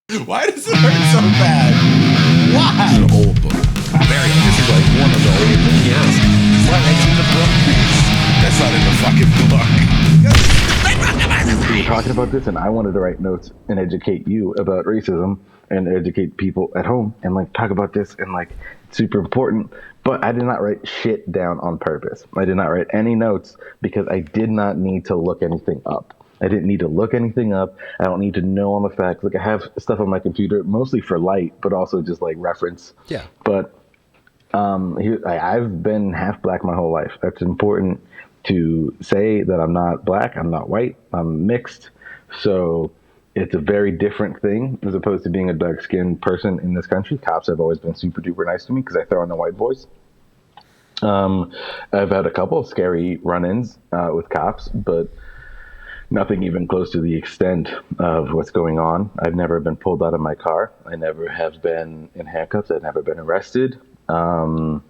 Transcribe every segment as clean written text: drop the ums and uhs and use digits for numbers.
Why does it hurt so bad? Why? It's an old book. Very old. This is like one of the old books. Yes. What? It's in the book? That's not in the fucking book. We were talking about this, and I wanted to write notes and educate you about racism and educate people at home and like talk about this and like it's super important. But I did not write shit down on purpose. I did not write any notes because I did not need to look anything up. I didn't need to look anything up. I don't need to know all the facts. Like I have stuff on my computer, mostly for light, but also just like reference. Yeah. But I've been half black my whole life. That's important to say that I'm not black, I'm not white, I'm mixed. So it's a very different thing as opposed to being a dark-skinned person in this country. Cops have always been super duper nice to me because I throw in the white voice. I've had a couple of scary run-ins with cops, but nothing even close to the extent of what's going on. I've never been pulled out of my car. I never have been in handcuffs. I've never been arrested. And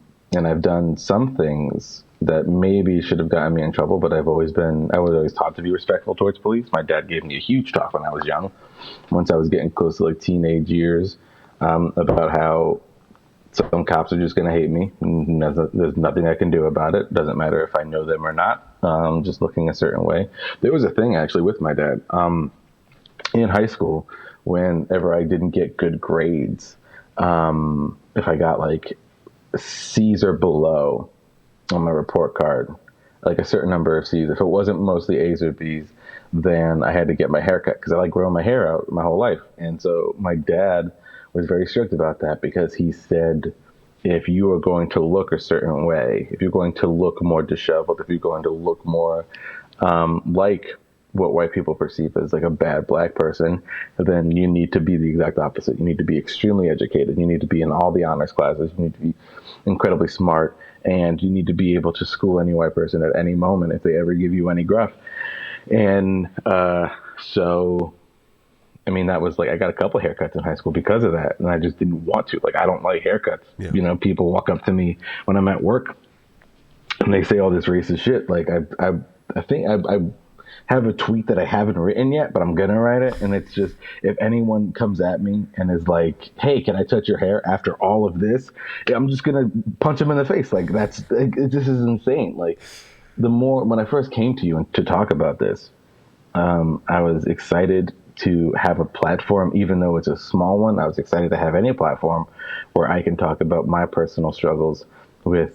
I've done some things that maybe should have gotten me in trouble, but I was always taught to be respectful towards police. My dad gave me a huge talk when I was young, once I was getting close to like teenage years, about how some cops are just going to hate me. There's nothing I can do about it. Doesn't matter if I know them or not. Just looking a certain way. There was a thing actually with my dad in high school. Whenever I didn't get good grades, if I got like C's or below on my report card, like a certain number of C's, if it wasn't mostly A's or B's, then I had to get my hair cut because I like growing my hair out my whole life. And so my dad was very strict about that because he said, if you are going to look a certain way, if you're going to look more disheveled, if you're going to look more like what white people perceive as like a bad black person, then you need to be the exact opposite. You need to be extremely educated. You need to be in all the honors classes. You need to be incredibly smart. And you need to be able to school any white person at any moment if they ever give you any gruff. And so... I mean, that was like, I got a couple haircuts in high school because of that. And I just didn't want to. Like, I don't like haircuts. Yeah. You know, people walk up to me when I'm at work and they say all this racist shit. Like, I think I have a tweet that I haven't written yet, but I'm going to write it. And it's just, if anyone comes at me and is like, hey, can I touch your hair after all of this? I'm just going to punch them in the face. Like, this is insane. Like, when I first came to you and to talk about this, I was excited to have a platform, even though it's a small one. I was excited to have any platform where I can talk about my personal struggles with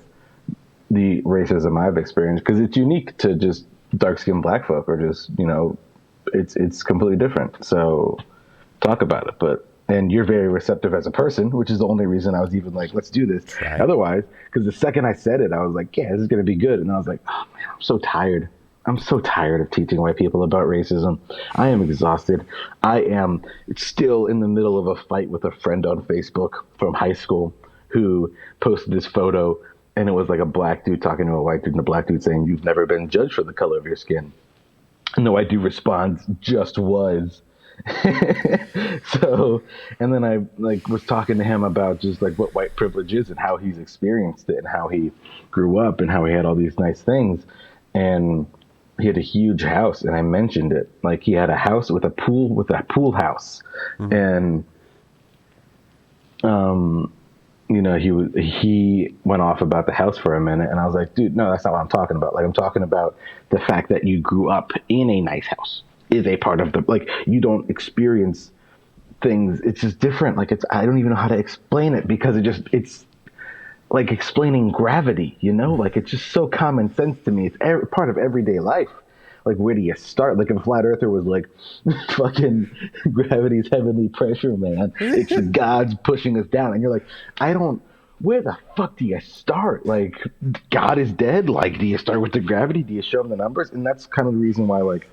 the racism I've experienced, because it's unique to just dark-skinned black folk, or just, you know, it's completely different. So talk about it. And you're very receptive as a person, which is the only reason I was even like, let's do this. Right. Otherwise, because the second I said it, I was like, yeah, this is going to be good. And I was like, oh man, I'm so tired. I'm so tired of teaching white people about racism. I am exhausted. I am still in the middle of a fight with a friend on Facebook from high school who posted this photo, and it was like a black dude talking to a white dude, and the black dude saying, you've never been judged for the color of your skin. And the white dude responds, just was. So, and then I like was talking to him about just like what white privilege is and how he's experienced it and how he grew up and how he had all these nice things. And he had a huge house, and I mentioned it. Like, he had a house with a pool house. Mm-hmm. And, you know, he went off about the house for a minute, and I was like, dude, no, that's not what I'm talking about. Like, I'm talking about the fact that you grew up in a nice house is a part of like, you don't experience things. It's just different. Like, I don't even know how to explain it, because it's like explaining gravity, you know, like it's just so common sense to me. It's part of everyday life. Like, where do you start? Like, if a flat earther was like, fucking gravity's heavenly pressure, man. It's God's pushing us down. And you're like, where the fuck do you start? Like, God is dead. Like, do you start with the gravity? Do you show them the numbers? And that's kind of the reason why, like,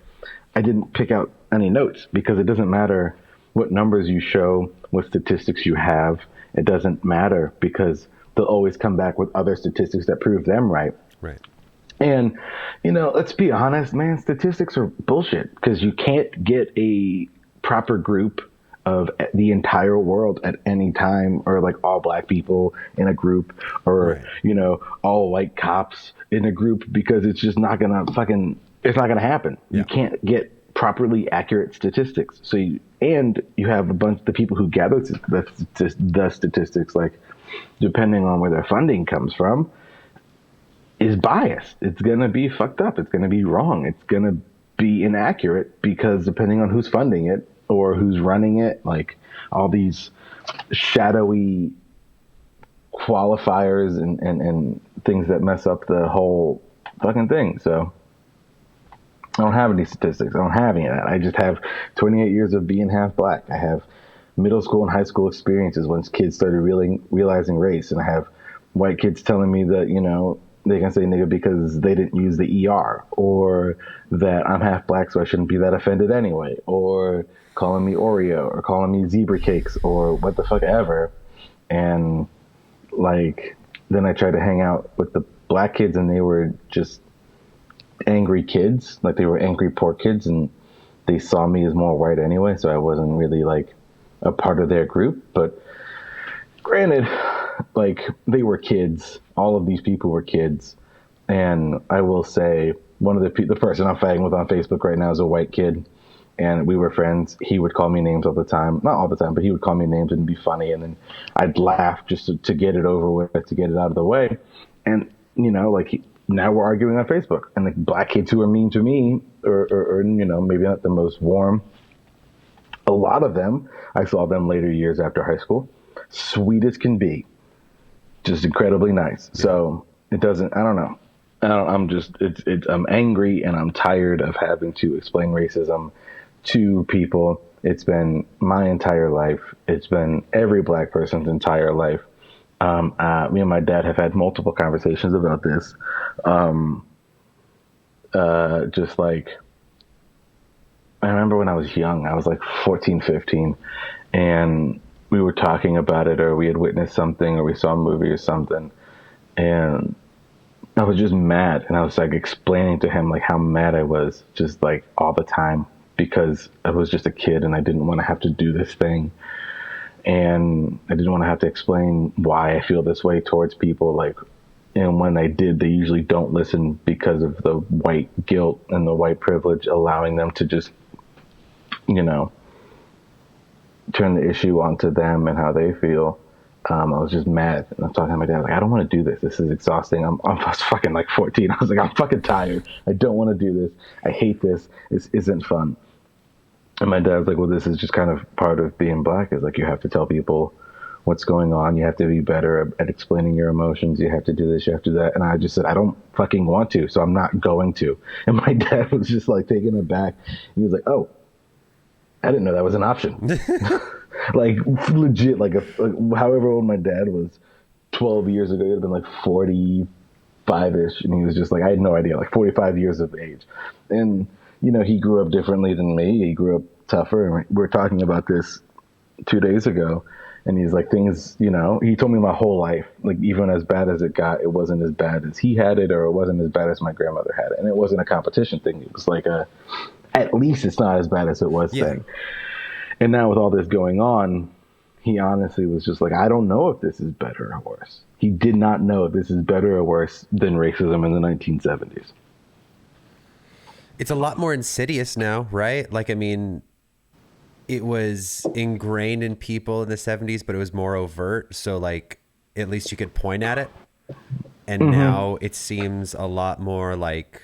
I didn't pick out any notes, because it doesn't matter what numbers you show, what statistics you have. It doesn't matter, because they'll always come back with other statistics that prove them right. Right. And, you know, let's be honest, man, statistics are bullshit, because you can't get a proper group of the entire world at any time, or like all black people in a group, or, right, you know, all white cops in a group, because it's just not going to it's not going to happen. Yeah. You can't get properly accurate statistics. So and you have a bunch of the people who gather the statistics, like depending on where their funding comes from, is biased. It's going to be fucked up. It's going to be wrong. It's going to be inaccurate because depending on who's funding it or who's running it, like all these shadowy qualifiers and things that mess up the whole fucking thing. So I don't have any statistics. I don't have any of that. I just have 28 years of being half black. I have middle school and high school experiences when kids started realizing race. And I have white kids telling me that, you know, they can say nigga because they didn't use the ER, or that I'm half black so I shouldn't be that offended anyway, or calling me Oreo, or calling me zebra cakes, or what the fuck ever. And like, then I tried to hang out with the black kids and they were just angry kids. Like they were angry poor kids and they saw me as more white anyway. So I wasn't really like a part of their group. But granted, like they were kids. All of these people were kids. And I will say one of the person I'm fighting with on Facebook right now is a white kid. And we were friends. He would call me names all the time. Not all the time, but he would call me names and be funny. And then I'd laugh just to get it over with, to get it out of the way. And, you know, like now we're arguing on Facebook. And the black kids who are mean to me, or you know, maybe not the most warm, a lot of them, I saw them later years after high school, sweet as can be, just incredibly nice. So it doesn't, I don't know. I'm angry and I'm tired of having to explain racism to people. It's been my entire life. It's been every black person's entire life. Me and my dad have had multiple conversations about this. Just like, I remember when I was young, I was like 14, 15, and we were talking about it, or we had witnessed something, or we saw a movie or something, and I was just mad. And I was like explaining to him like how mad I was just like all the time, because I was just a kid and I didn't want to have to do this thing. And I didn't want to have to explain why I feel this way towards people. Like, and when I did, they usually don't listen because of the white guilt and the white privilege, allowing them to just, you know, turn the issue onto them and how they feel. I was just mad. And I'm talking to my dad, like, I don't want to do this. This is exhausting. I was fucking like 14. I was like, I'm fucking tired. I don't want to do this. I hate this. This isn't fun. And my dad was like, well, this is just kind of part of being black, is like, you have to tell people what's going on. You have to be better at explaining your emotions. You have to do this, you have to do that. And I just said, I don't fucking want to, so I'm not going to. And my dad was just like taken aback. He was like, oh, I didn't know that was an option. Like legit, like however old my dad was 12 years ago, he'd have been like 45-ish. And he was just like, I had no idea, like 45 years of age. And, you know, he grew up differently than me. He grew up tougher. And we were talking about this 2 days ago. And he's like, things, you know, he told me my whole life, like even as bad as it got, it wasn't as bad as he had it, or it wasn't as bad as my grandmother had it. And it wasn't a competition thing. It was like at least it's not as bad as it was thing. And now with all this going on, he honestly was just like, I don't know if this is better or worse. He did not know if this is better or worse than racism in the 1970s. It's a lot more insidious now, right? Like, I mean, it was ingrained in people in the 70s, but it was more overt. So like, at least you could point at it. And now it seems a lot more like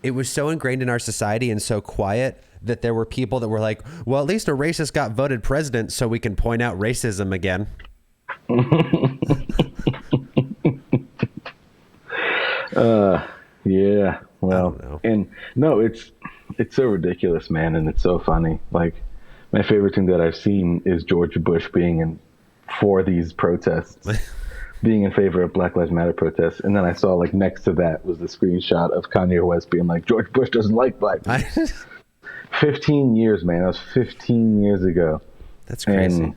it was so ingrained in our society and so quiet that there were people that were like, well, at least a racist got voted president so we can point out racism again. Yeah, well, and no, it's so ridiculous, man. And it's so funny. Like, my favorite thing that I've seen is George Bush being for these protests, being in favor of Black Lives Matter protests. And then I saw, like, next to that was the screenshot of Kanye West being like, George Bush doesn't like black people. 15 years, man. That was 15 years ago. That's crazy. And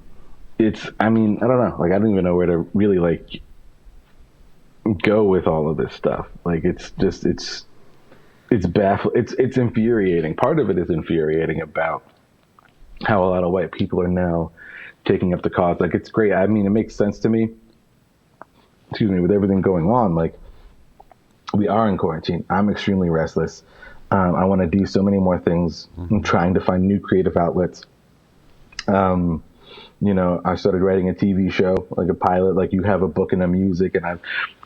it's, I mean, I don't know. Like, I don't even know where to really, like, go with all of this stuff. Like, it's just, it's baffling. It's infuriating. Part of it is infuriating about how a lot of white people are now taking up the cause. Like, it's great. I mean, it makes sense to me. Excuse me, with everything going on, like, we are in quarantine. I'm extremely restless. I want to do so many more things. I'm trying to find new creative outlets. You know, I started writing a TV show, like a pilot, like you have a book and a music, and I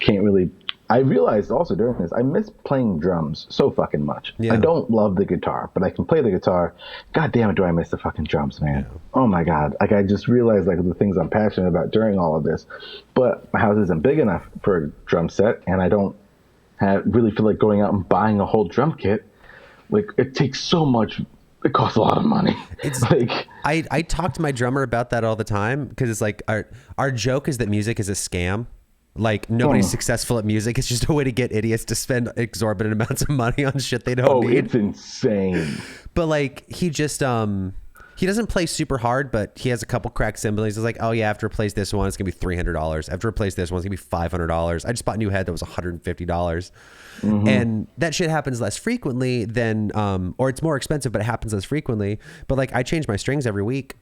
can't really. I realized also during this, I miss playing drums so fucking much. Yeah. I don't love the guitar, but I can play the guitar. God damn it, do I miss the fucking drums, man. Yeah. Oh my God. Like, I just realized, like, the things I'm passionate about during all of this. But my house isn't big enough for a drum set, and I don't really feel like going out and buying a whole drum kit. Like, it takes so much. It costs a lot of money. It's like, I talk to my drummer about that all the time, because it's like our joke is that music is a scam. Like, nobody's successful at music. It's just a way to get idiots to spend exorbitant amounts of money on shit they don't need. It's insane. But like, he just he doesn't play super hard, but he has a couple cracked cymbals. He's like, oh yeah, I have to replace this one, it's gonna be $300. I have to replace this one, it's gonna be $500. I just bought a new head that was $150. And that shit happens less frequently than or it's more expensive, but it happens less frequently. But like, I change my strings every week.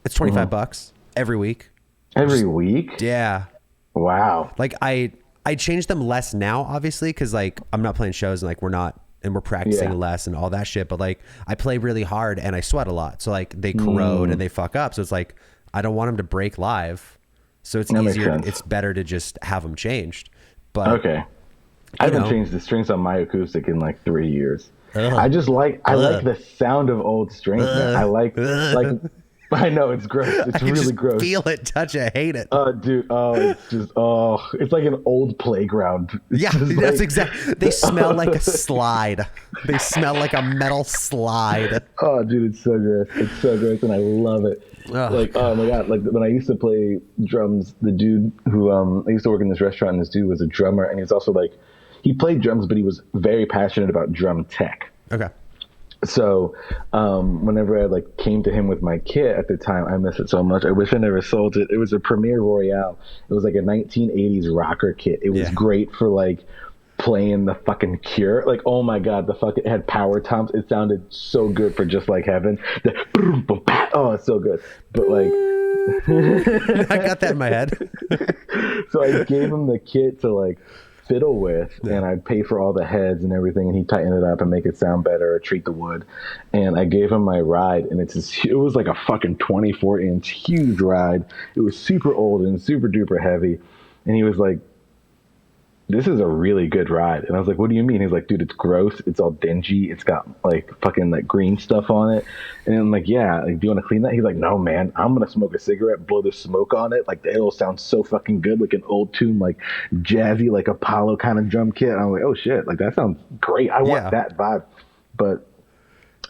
It's $25 every week. Every week? Yeah. Wow. Like, I change them less now, obviously, because like I'm not playing shows, and like we're practicing less and all that shit. But like, I play really hard and I sweat a lot, so like they corrode and they fuck up. So it's like, I don't want them to break live, so it's easier. It's better to just have them changed. But okay, I haven't changed the strings on my acoustic in like 3 years. I just like like the sound of old strings. Man. I like I know it's gross. It's really gross. Feel it, touch it, hate it. Oh, dude. Oh, it's just it's like an old playground. Yeah, that's exactly. They smell like a slide. They smell like a metal slide. Oh, dude, it's so gross. It's so gross, and I love it. Oh my God! Like, when I used to play drums, the dude who I used to work in this restaurant, and this dude was a drummer, and he's also like, he played drums, but he was very passionate about drum tech. Okay. So whenever I like came to him with my kit at the time, I miss it so much. I wish I never sold it. It was a Premier Royale. It was like a 1980s rocker kit. It was great for like playing the fucking Cure. Like, oh my God, it had power toms. It sounded so good for Just Like Heaven. Oh, it's so good. But like, I got that in my head. So I gave him the kit to like fiddle with, and I'd pay for all the heads and everything, and he'd tighten it up and make it sound better or treat the wood. And I gave him my ride, and it was like a fucking 24-inch huge ride. It was super old and super duper heavy. And he was like, this is a really good ride. And I was like, what do you mean? He's like, dude, it's gross. It's all dingy. It's got like fucking like green stuff on it. And I'm like, yeah, like, do you want to clean that? He's like, no, man, I'm going to smoke a cigarette, blow the smoke on it. Like, it'll sound so fucking good. Like an old tune, like jazzy, like Apollo kind of drum kit. And I'm like, oh shit, like that sounds great. I want that vibe. But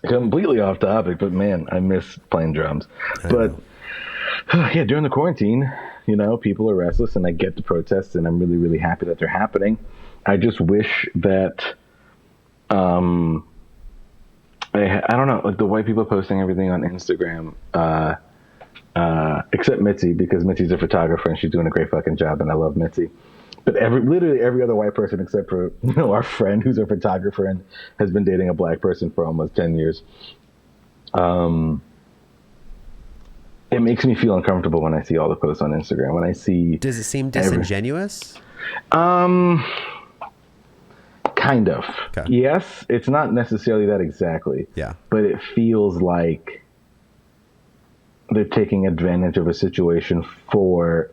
completely off topic, but man, I miss playing drums. But yeah, during the quarantine, you know, people are restless, and I get the protests, and I'm really, really happy that they're happening. I just wish that, I don't know, like the white people posting everything on Instagram, except Mitzi, because Mitzi's a photographer and she's doing a great fucking job, and I love Mitzi. But literally every other white person except for, you know, our friend who's a photographer and has been dating a black person for almost 10 years. It makes me feel uncomfortable when I see all the posts on Instagram. When I see, does it seem disingenuous? Kind of. Okay. Yes, it's not necessarily that exactly. Yeah. But it feels like they're taking advantage of a situation for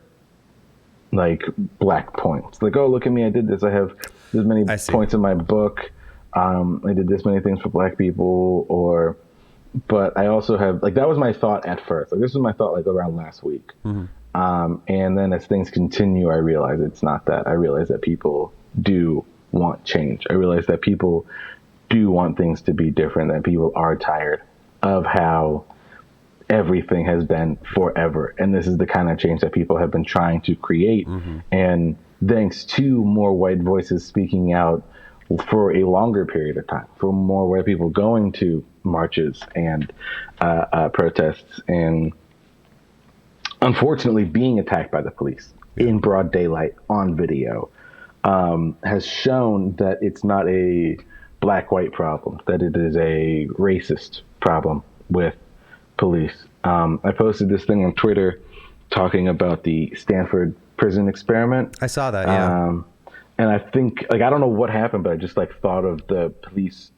like black points. Like, oh, look at me, I did this. I have this many points in my book. I did this many things for black people, but I also have, like, that was my thought at first. Like, this was my thought, like, around last week. And then as things continue, I realize it's not that. I realize that people do want change. I realize that people do want things to be different, that people are tired of how everything has been forever. And this is the kind of change that people have been trying to create. And thanks to more white voices speaking out for a longer period of time, for more white people going to marches and protests, and unfortunately being attacked by the police in broad daylight on video, has shown that it's not a black-white problem, that it is a racist problem with police. I posted this thing on Twitter talking about the Stanford prison experiment. I saw that, yeah. And I think, like, I don't know what happened, but I just like thought of the police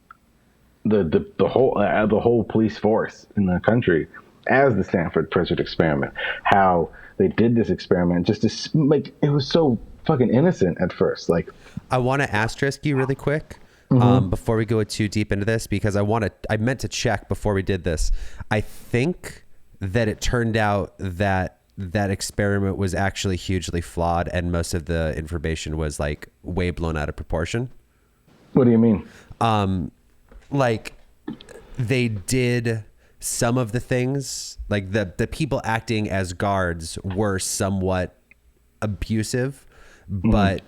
the whole police force in the country as the Stanford Prison experiment. How they did this experiment just to like it was so fucking innocent at first. Like, I want to asterisk you really quick before we go too deep into this, because I meant to check before we did this. I think that it turned out that experiment was actually hugely flawed, and most of the information was like way blown out of proportion. What do you mean? Like they did some of the things, like the people acting as guards were somewhat abusive, but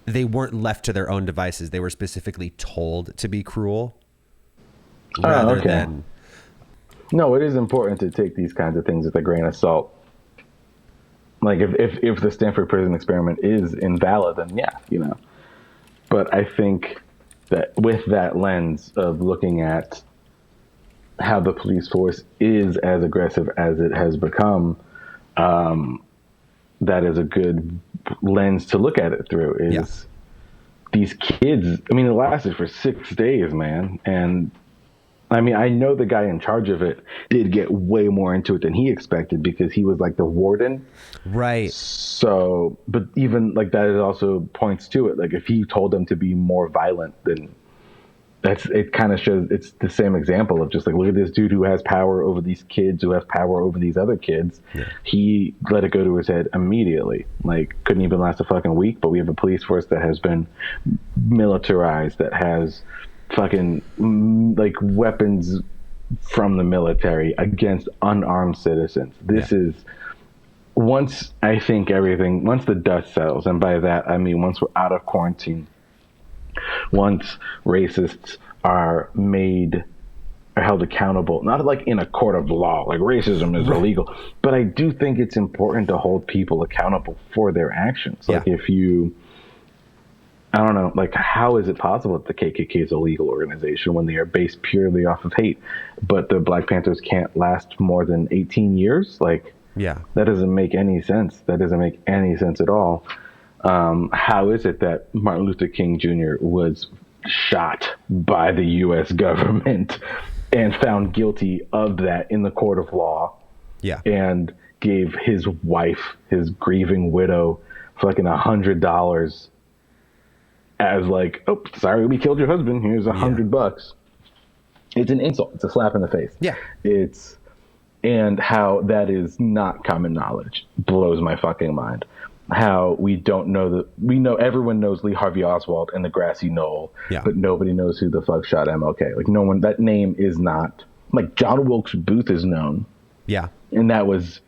they weren't left to their own devices. They were specifically told to be cruel rather than. No, it is important to take these kinds of things with a grain of salt. Like if the Stanford Prison experiment is invalid, then yeah, you know. But I think that with that lens of looking at how the police force is as aggressive as it has become, that is a good lens to look at it through. Is these kids? I mean, it lasted for 6 days, man, and I mean, I know the guy in charge of it did get way more into it than he expected because he was like the warden. Right. So, but even like that, it also points to it. Like if he told them to be more violent, then it kind of shows it's the same example of just like, look at this dude who has power over these kids, who has power over these other kids. Yeah. He let it go to his head immediately. Like couldn't even last a fucking week, but we have a police force that has been militarized, that has fucking like weapons from the military against unarmed citizens. This is once the dust settles, and by that I mean once we're out of quarantine, once racists are held accountable, not like in a court of law, like racism is illegal, but I do think it's important to hold people accountable for their actions. Like if you, I don't know, like how is it possible that the KKK is a legal organization when they are based purely off of hate, but the Black Panthers can't last more than 18 years? Like, that doesn't make any sense. That doesn't make any sense at all. How is it that Martin Luther King Jr. was shot by the U.S. government and found guilty of that in the court of law? And gave his wife, his grieving widow, fucking $100 as like, oh, sorry, we killed your husband. Here's $100. It's an insult. It's a slap in the face. And how that is not common knowledge blows my fucking mind. How we don't know everyone knows Lee Harvey Oswald and the grassy knoll, but nobody knows who the fuck shot MLK. Like no one, that name is not, like John Wilkes Booth is known. And that was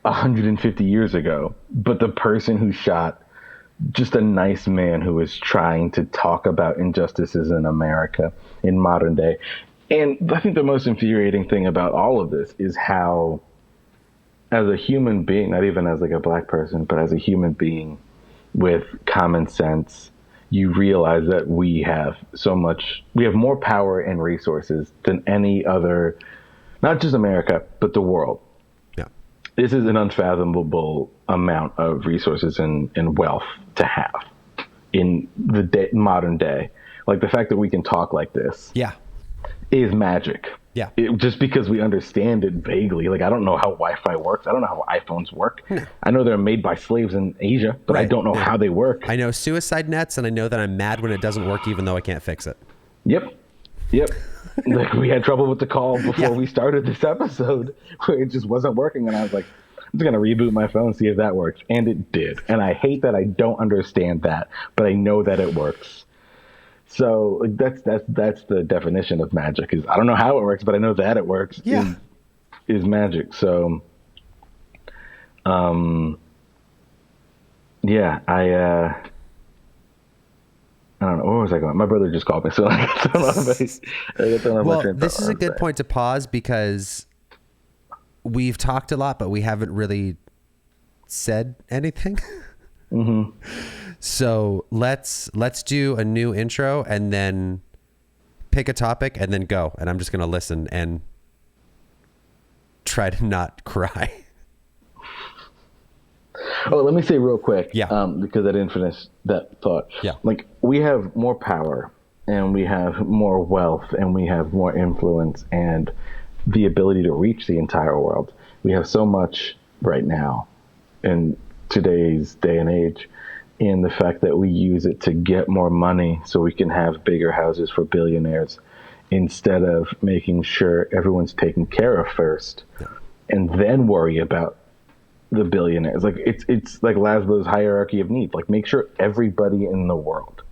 150 years ago. But the person who shot just a nice man who was trying to talk about injustices in America in modern day. And I think the most infuriating thing about all of this is how, as a human being, not even as like a Black person, but as a human being with common sense, you realize that we have more power and resources than any other, not just America, but the world. This is an unfathomable amount of resources and wealth to have in the modern day. Like the fact that we can talk like this is magic. Just because we understand it vaguely. Like I don't know how Wi-Fi works. I don't know how iPhones work. I know they're made by slaves in Asia, but I don't know how they work. I know suicide nets, and I know that I'm mad when it doesn't work, even though I can't fix it. Yep. Like we had trouble with the call before we started this episode where it just wasn't working, and I was like, I'm just gonna reboot my phone and see if that works, and it did. And I hate that I don't understand that, but I know that it works. So like, that's the definition of magic. Is I don't know how it works, but I know that it works. Is magic. So, I don't know. Where was I going? My brother just called me. So this is a good point to pause because we've talked a lot, but we haven't really said anything. So let's do a new intro and then pick a topic and then go. And I'm just going to listen and try to not cry. Oh, let me say real quick, because I didn't finish that thought. Like we have more power and we have more wealth, and we have more influence, and the ability to reach the entire world. We have so much right now in today's day and age, in the fact that we use it to get more money so we can have bigger houses for billionaires, instead of making sure everyone's taken care of first and then worry about the billionaires. Like it's like Maslow's hierarchy of needs. Like, make sure everybody in the world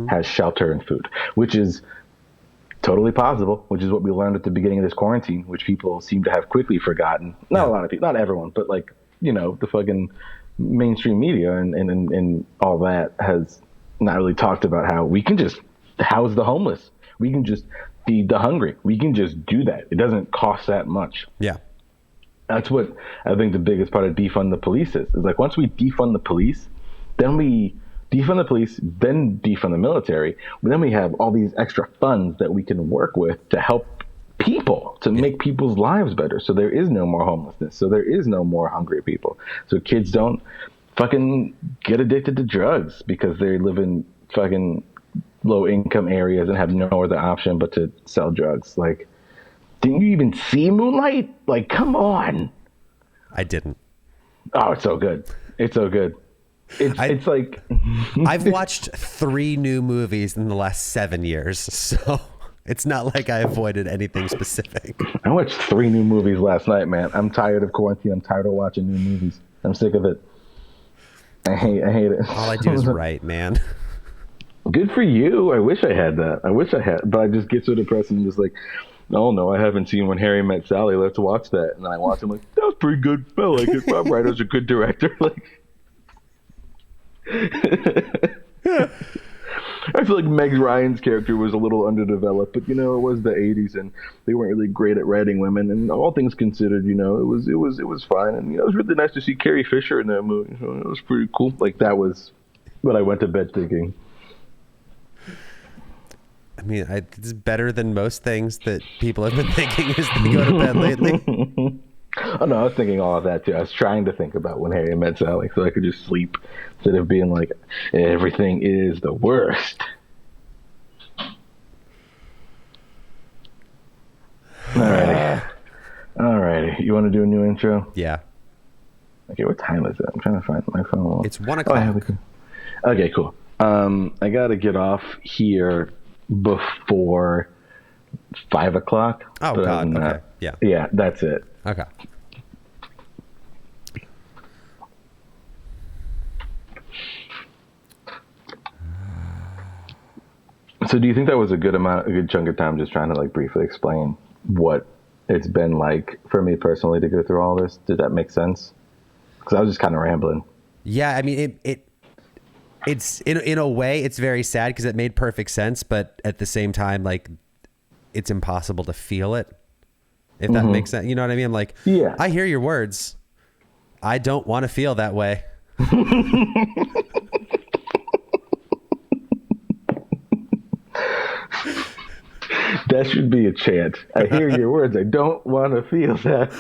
has shelter and food, which is totally possible, which is what we learned at the beginning of this quarantine, which people seem to have quickly forgotten. Not a lot of people, not everyone, but like, the fucking mainstream media and all that has not really talked about how we can just house the homeless. We can just feed the hungry. We can just do that. It doesn't cost that much. Yeah. That's what I think the biggest part of defund the police is like, once we defund the police, then we defund the police, then defund the military. But then we have all these extra funds that we can work with to help people, to make people's lives better. So there is no more homelessness. So there is no more hungry people. So kids don't fucking get addicted to drugs because they live in fucking low income areas and have no other option but to sell drugs. Like, didn't you even see Moonlight? Like, come on. I didn't. Oh, it's so good. It's so good. It's like I've watched 3 new movies in the last 7 years, so it's not like I avoided anything specific. I watched 3 new movies last night, man. I'm tired of quarantine. I'm tired of watching new movies. I'm sick of it. I hate it. All I do is write, man. Good for you. I wish I had that. But I just get so depressed and just like, oh no, I haven't seen When Harry Met Sally. Let's watch that. And then I watch it, I'm like, that was pretty good. I like it. Rob Reiner's a good director. Like, I feel like Meg Ryan's character was a little underdeveloped, but it was the 80s and they weren't really great at writing women, and all things considered, it was fine, and it was really nice to see Carrie Fisher in that movie. So it was pretty cool. Like, that was what I went to bed thinking. I mean, it's better than most things that people have been thinking as they go to bed lately. Oh no, I was thinking all of that too. I was trying to think about When Harry Met Sally so I could just sleep instead of being like, everything is the worst. Alrighty. You want to do a new intro? Yeah. Okay, what time is it? I'm trying to find my phone. It's 1 o'clock. Okay, cool. I gotta get off here before 5 o'clock. Oh God. Okay. Yeah. Yeah, that's it. Okay. So do you think that was a good chunk of time just trying to like briefly explain what it's been like for me personally to go through all this? Did that make sense? Because I was just kind of rambling. Yeah, I mean, it's in a way it's very sad because it made perfect sense, but at the same time, like, it's impossible to feel it. If that makes sense, you know what I mean? I'm like, yeah, I hear your words. I don't want to feel that way. That should be a chant. I hear your words. I don't want to feel that.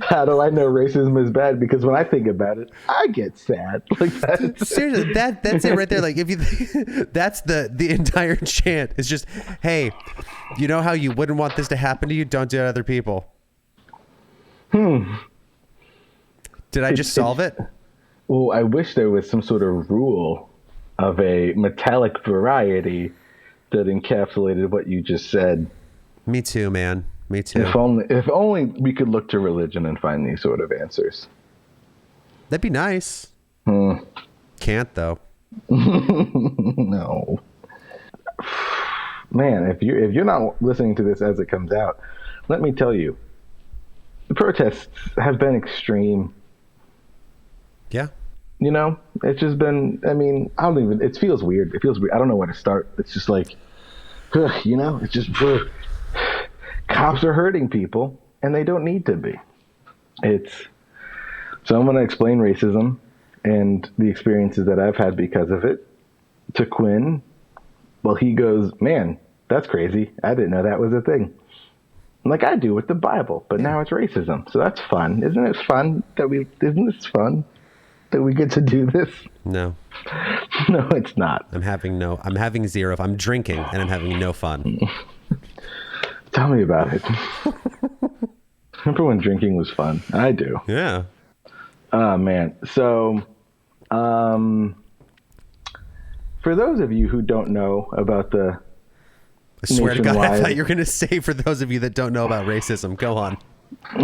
How do I know racism is bad? Because when I think about it, I get sad. Like that. Seriously, that's it right there. Like, if you, that's the entire chant. It's just, hey, you know how you wouldn't want this to happen to you? Don't do it to other people. Did I just solve it? Well, I wish there was some sort of rule of a metallic variety that encapsulated what you just said. Me too, man. Me too. If only we could look to religion and find these sort of answers. That'd be nice. Can't though. No. Man, if you're not listening to this as it comes out, let me tell you, the protests have been extreme. Yeah. It's just been, I mean, it feels weird. It feels weird. I don't know where to start. It's just like, it's just, cops are hurting people and they don't need to be. So I'm going to explain racism and the experiences that I've had because of it to Quin. Well, he goes, man, that's crazy. I didn't know that was a thing. Like I do with the Bible, but now it's racism. So that's fun. Isn't it fun isn't this fun? that we get to do this? No, No, it's not. I'm having zero. I'm drinking and I'm having no fun. Tell me about it. Remember when drinking was fun? I do. Yeah. Oh, man. So, for those of you who don't know about the I swear to God, I nationwide- thought you were going to say, for those of you that don't know about racism, go on.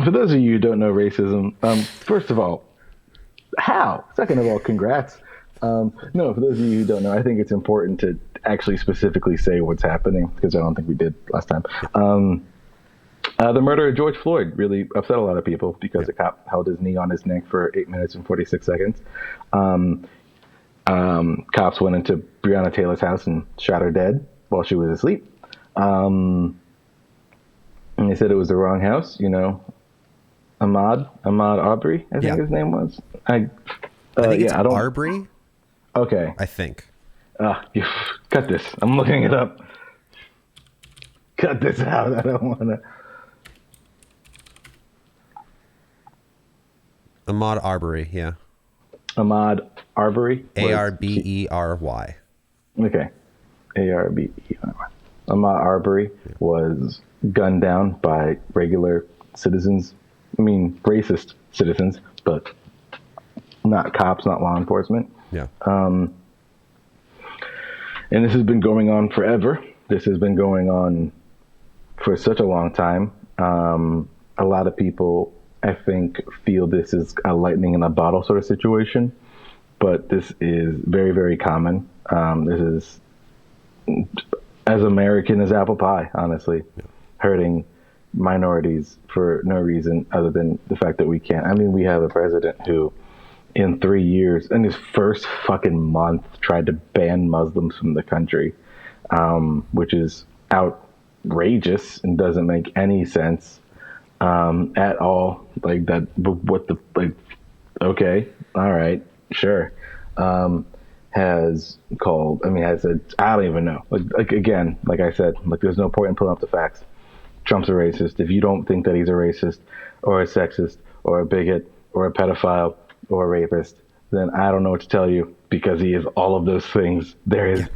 For those of you who don't know racism, first of all, how? Second of all, congrats. No, for those of you who don't know, I think it's important to actually specifically say what's happening, because I don't think we did last time. The murder of George Floyd really upset a lot of people because a cop held his knee on his neck for 8 minutes and 46 seconds. Cops went into Breonna Taylor's house and shot her dead while she was asleep. And they said it was the wrong house, you know. Ahmaud Arbery, I think his name was. I think it's Arbery. Okay. I think. Cut this. I'm looking it up. Cut this out. I don't want to. Ahmaud Arbery, yeah. Ahmaud Arbery. Arbery. Okay. Arbery. Ahmaud Arbery was gunned down by regular citizens. I mean, racist citizens, but not cops, not law enforcement. Yeah. And this has been going on forever. This has been going on for such a long time. A lot of people, I think, feel this is a lightning in a bottle sort of situation, but this is very, very common. This is as American as apple pie, honestly, hurting minorities for no reason other than the fact that we can't. I mean, we have a president who, in 3 years, in his first fucking month, tried to ban Muslims from the country, which is outrageous and doesn't make any sense at all. Like that, what the, like, okay, all right, sure. Has called, I mean, has said, I don't even know. Like again, like I said, like there's no point in pulling up the facts. Trump's a racist. If you don't think that he's a racist or a sexist or a bigot or a pedophile or a rapist, then I don't know what to tell you, because he is all of those things. There is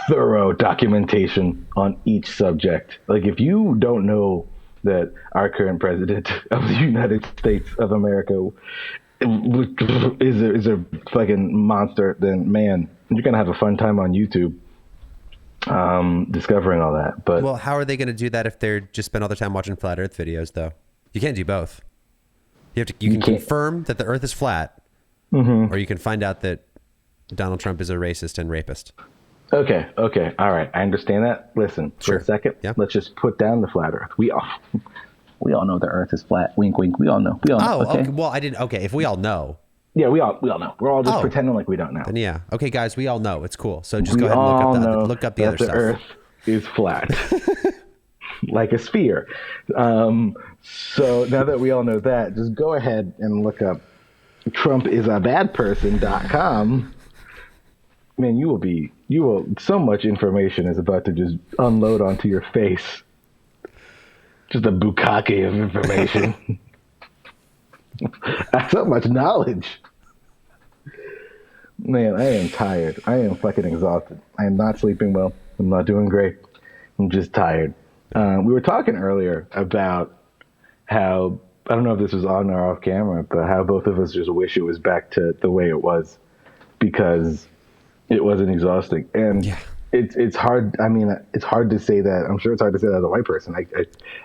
thorough documentation on each subject. Like, if you don't know that our current president of the United States of America is a fucking monster, then man, you're gonna have a fun time on YouTube discovering all that. But well, how are they going to do that if they're just spend all their time watching flat Earth videos? Though you can't do both. You can confirm that the Earth is flat, or you can find out that Donald Trump is a racist and rapist. Okay, all right, I understand that. Listen, for a second, let's just put down the flat Earth. We all know the Earth is flat. Wink, wink. We all know. Okay. Well, I didn't. Okay, if we all know. Yeah, we all know. We're all just pretending like we don't know. Then yeah. Okay, guys, we all know. It's cool. So just go ahead and look up the other stuff. The Earth is flat, like a sphere. So now that we all know that, just go ahead and look up TrumpIsABadPerson.com. Man, you will. So much information is about to just unload onto your face. Just a bukkake of information. So much knowledge. Man, I am tired. I am fucking exhausted. I am not sleeping well. I'm not doing great. I'm just tired. We were talking earlier about how, I don't know if this was on or off camera, but how both of us just wish it was back to the way it was, because it wasn't exhausting. And it's hard. I mean, it's hard to say that. I'm sure it's hard to say that as a white person. I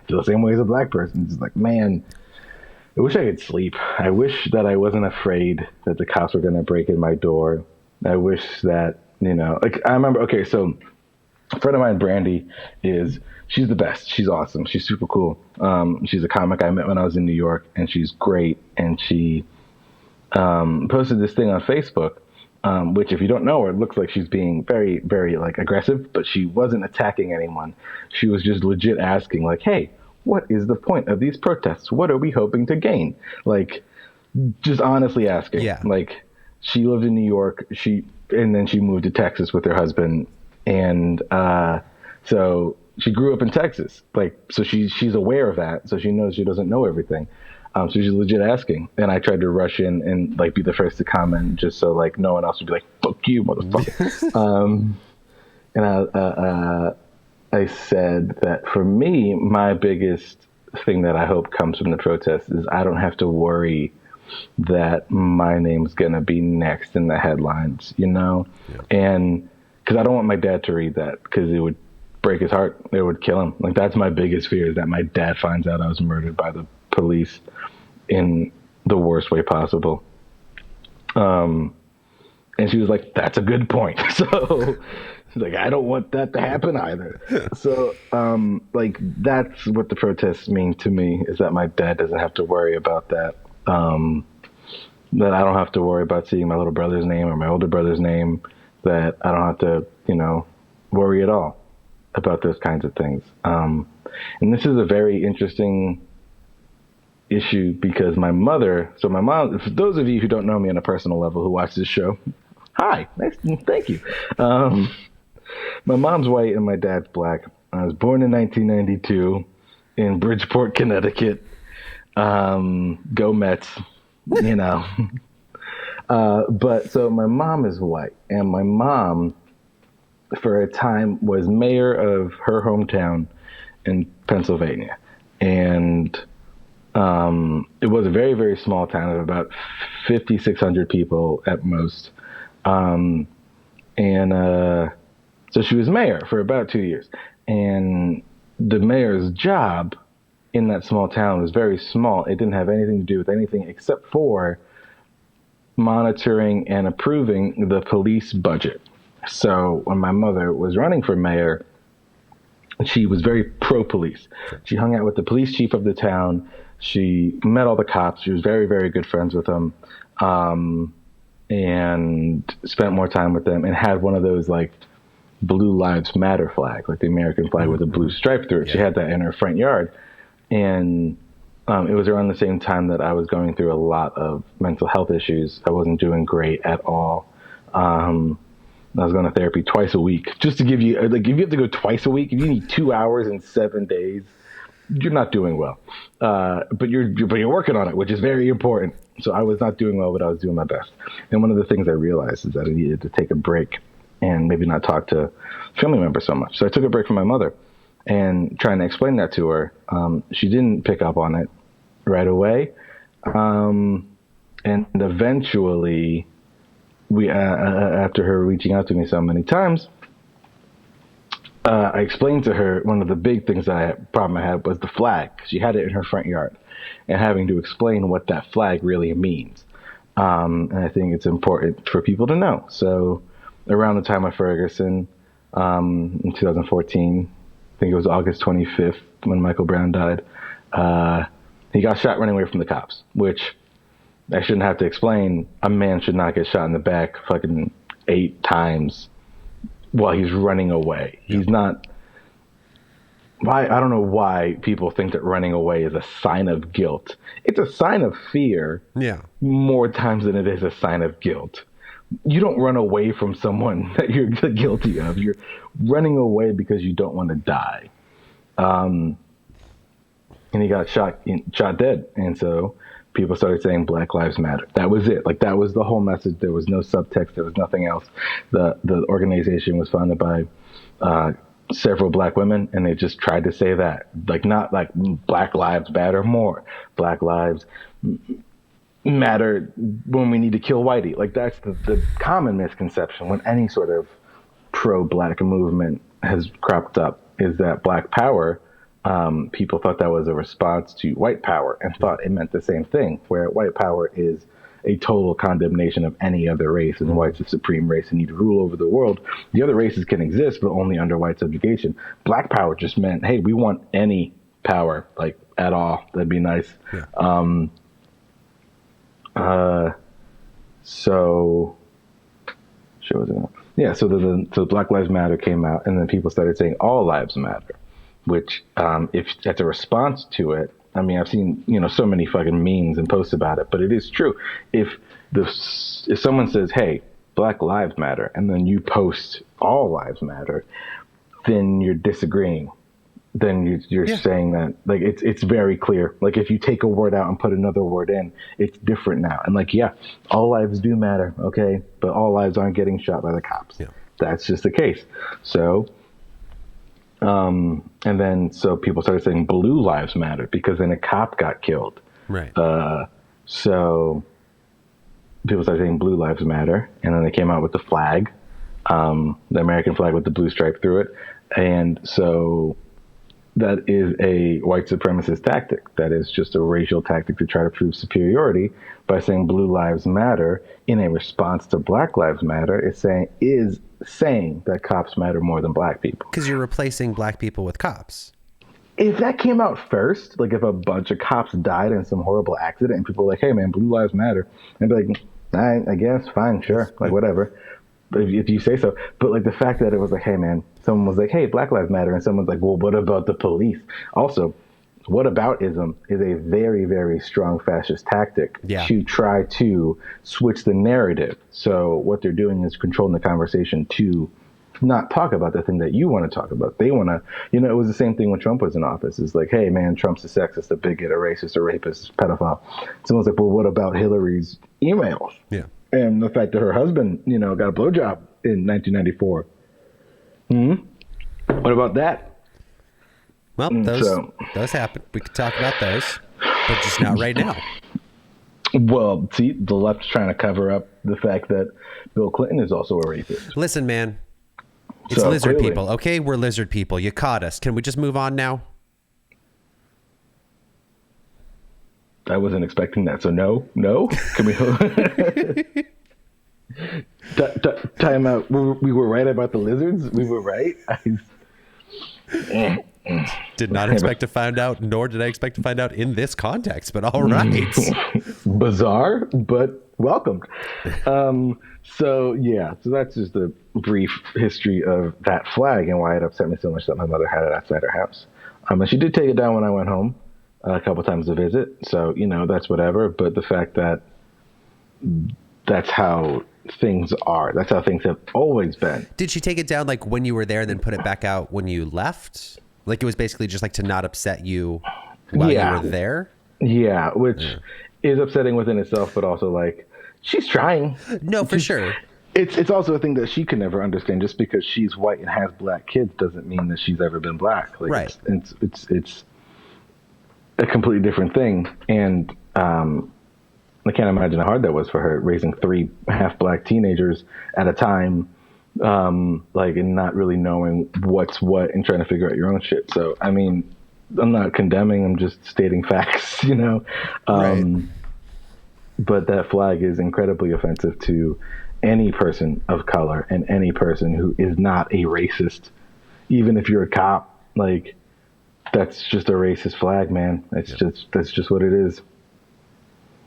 feel the same way as a black person. It's like, man, I wish I could sleep. I wish that I wasn't afraid that the cops were going to break in my door. I wish that, you know, like I remember, okay, so a friend of mine, Brandy, she's the best. She's awesome. She's super cool. She's a comic I met when I was in New York, and she's great. And she posted this thing on Facebook, which, if you don't know her, it looks like she's being very, very like aggressive, but she wasn't attacking anyone. She was just legit asking, like, hey, what is the point of these protests? What are we hoping to gain? Like, just honestly asking. Yeah. Like, she lived in New York. And then she moved to Texas with her husband. And so she grew up in Texas. Like, so she's aware of that. So she knows she doesn't know everything. So she's legit asking, and I tried to rush in and like be the first to comment, just so like no one else would be like, "Fuck you, motherfucker." And I said that for me, my biggest thing that I hope comes from the protest is I don't have to worry that my name's gonna be next in the headlines, you know, and because I don't want my dad to read that because it would break his heart. It would kill him. Like that's my biggest fear is that my dad finds out I was murdered by the police in the worst way possible. And she was like, "That's a good point." So she's like, "I don't want that to happen either." So like that's what the protests mean to me is that my dad doesn't have to worry about that. That I don't have to worry about seeing my little brother's name or my older brother's name. That I don't have to, worry at all about those kinds of things. And this is a very interesting issue because my mom, for those of you who don't know me on a personal level who watch this show, hi, thank you. My mom's white and my dad's black. I was born in 1992 in Bridgeport, Connecticut. Go Mets, But so my mom is white, and my mom, for a time, was mayor of her hometown in Pennsylvania. And it was a very, very small town of about 5,600 people at most. So she was mayor for about 2 years. And the mayor's job in that small town was very small. It didn't have anything to do with anything except for monitoring and approving the police budget. So when my mother was running for mayor, she was very pro-police. She hung out with the police chief of the town. She met all the cops. She was very, very good friends with them, and spent more time with them and had one of those like Blue Lives Matter flag, like the American flag with a blue stripe through it. Yeah. She had that in her front yard. And it was around the same time that I was going through a lot of mental health issues. I wasn't doing great at all. I was going to therapy twice a week. Just to give you, like, if you have to go twice a week, if you need 2 hours in 7 days, you're not doing well. But you're working on it, which is very important. So I was not doing well, but I was doing my best. And one of the things I realized is that I needed to take a break and maybe not talk to family members so much. So I took a break from my mother. And trying to explain that to her, she didn't pick up on it right away. And eventually, after her reaching out to me so many times, I explained to her one of the big things problem I had was the flag. She had it in her front yard, and having to explain what that flag really means. And I think it's important for people to know. So around the time of Ferguson, in 2014, I think it was August 25th when Michael Brown died. He got shot running away from the cops, which I shouldn't have to explain. A man should not get shot in the back fucking 8 times while he's running away. Yeah. He's not. I don't know why people think that running away is a sign of guilt. It's a sign of fear. Yeah. More times than it is a sign of guilt. You don't run away from someone that you're guilty of. You're running away because you don't want to die. And he got shot dead. And so people started saying Black Lives Matter. That was it. Like, that was the whole message. There was no subtext. There was nothing else. The organization was founded by several black women, and they just tried to say that. Like, not like Black Lives Matter more. Black Lives matter when we need to kill whitey. Like, that's the common misconception when any sort of pro-black movement has cropped up, is that black power, people thought that was a response to white power and thought it meant the same thing, where white power is a total condemnation of any other race, and white's the supreme race and need to rule over the world. The other races can exist, but only under white subjugation. Black power just meant, hey, we want any power, like, at all. That'd be nice. Yeah. So the Black Lives Matter came out, and then people started saying all lives matter, which, if that's a response to it, I mean, I've seen, so many fucking memes and posts about it, but it is true. If someone says, hey, Black Lives Matter, and then you post all lives matter, then you're disagreeing. then you're saying that like it's very clear. Like if you take a word out and put another word in, it's different now. And like all lives do matter, okay, but all lives aren't getting shot by the cops. Yeah. That's just the case. So, and then so people started saying blue lives matter because then a cop got killed. Right. So people started saying blue lives matter, and then they came out with the flag, the American flag with the blue stripe through it, and so that is a white supremacist tactic. That is just a racial tactic to try to prove superiority by saying blue lives matter in a response to Black Lives Matter. Is saying that cops matter more than black people. Because you're replacing black people with cops. If that came out first, like if a bunch of cops died in some horrible accident and people were like, hey man, blue lives matter, I'd be like, I guess, fine, sure, like whatever. But if you say so. But like the fact that it was like, hey man, someone was like, hey, Black Lives Matter, and someone's like, well, what about the police? Also, whataboutism is a very, very strong fascist tactic to try to switch the narrative. So what they're doing is controlling the conversation to not talk about the thing that you want to talk about. They want to, it was the same thing when Trump was in office. It's like, hey man, Trump's a sexist, a bigot, a racist, a rapist, a pedophile. Someone's like, well, what about Hillary's emails? Yeah. And the fact that her husband, got a blowjob in 1994. What about that? Well, those happen. We could talk about those, but just not right now. Well, see, the left's trying to cover up the fact that Bill Clinton is also a rapist. Listen, man, it's lizard people. Okay, we're lizard people. You caught us. Can we just move on now? I wasn't expecting that. So no. Can we time out? We were right about the lizards. We were right. Did not expect to find out, nor did I expect to find out in this context. But all right, bizarre, but welcomed. So that's just a brief history of that flag and why it upset me so much that my mother had it outside her house. And she did take it down when I went home a couple times to visit. So, that's whatever. But the fact that that's how things are, that's how things have always been. Did she take it down like when you were there and then put it back out when you left? Like it was basically just like to not upset you while you were there? Yeah, which is upsetting within itself, but also like she's trying. No, for sure. It's also a thing that she can never understand. Just because she's white and has black kids doesn't mean that she's ever been black. Like, right. It's a completely different thing. And I can't imagine how hard that was for her, raising 3 half-black teenagers at a time, and not really knowing what's what and trying to figure out your own shit. So, I mean, I'm not condemning, I'm just stating facts, Right. But that flag is incredibly offensive to any person of color and any person who is not a racist. Even if you're a cop, like, that's just a racist flag, man. That's just what it is.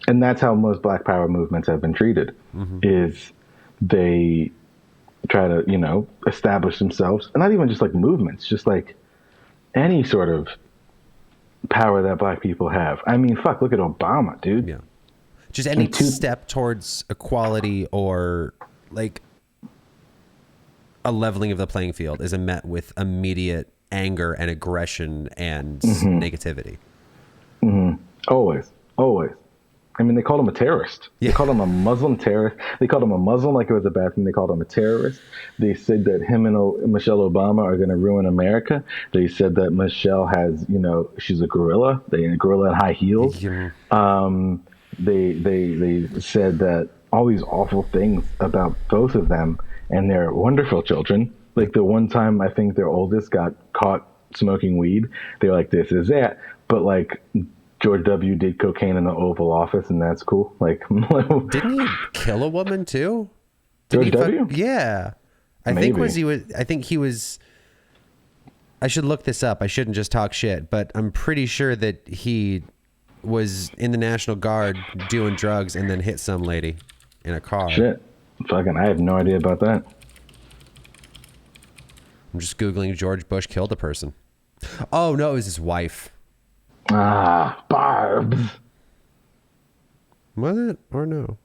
And that's how most Black Power movements have been treated, is they try to, establish themselves, and not even just like movements, just like any sort of power that Black people have. I mean, fuck, look at Obama, dude. Yeah. Just any step towards equality or like a leveling of the playing field is met with immediate anger and aggression and negativity. Always. I mean, they called him a terrorist. Yeah. They called him a Muslim terrorist. They called him a Muslim like it was a bad thing. They called him a terrorist. They said that him and Michelle Obama are going to ruin America. They said that Michelle has, she's a gorilla. A gorilla in high heels. Yeah. They said that all these awful things about both of them and their wonderful children. Like the one time I think their oldest got caught smoking weed, they're like, this is that. But like, George W. did cocaine in the Oval Office, and that's cool. Like, didn't he kill a woman too? George W.? Yeah, I think he was. I should look this up. I shouldn't just talk shit, but I'm pretty sure that he was in the National Guard doing drugs and then hit some lady in a car. Shit, fucking, I have no idea about that. I'm just Googling George Bush killed a person. Oh no, it was his wife. Barbs. Was it or no?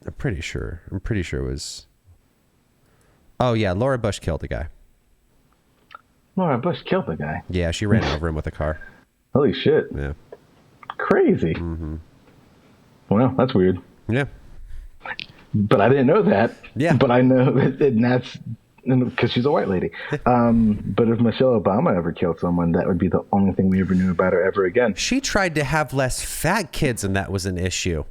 I'm pretty sure it was. Oh yeah, Laura Bush killed a guy. Laura Bush killed the guy. Yeah, she ran over him with a car. Holy shit. Yeah. Crazy. Mm-hmm. Well, that's weird. Yeah. But I didn't know that. Yeah. But I know that, and that's because she's a white lady. But if Michelle Obama ever killed someone, that would be the only thing we ever knew about her ever again. She tried to have less fat kids, and that was an issue.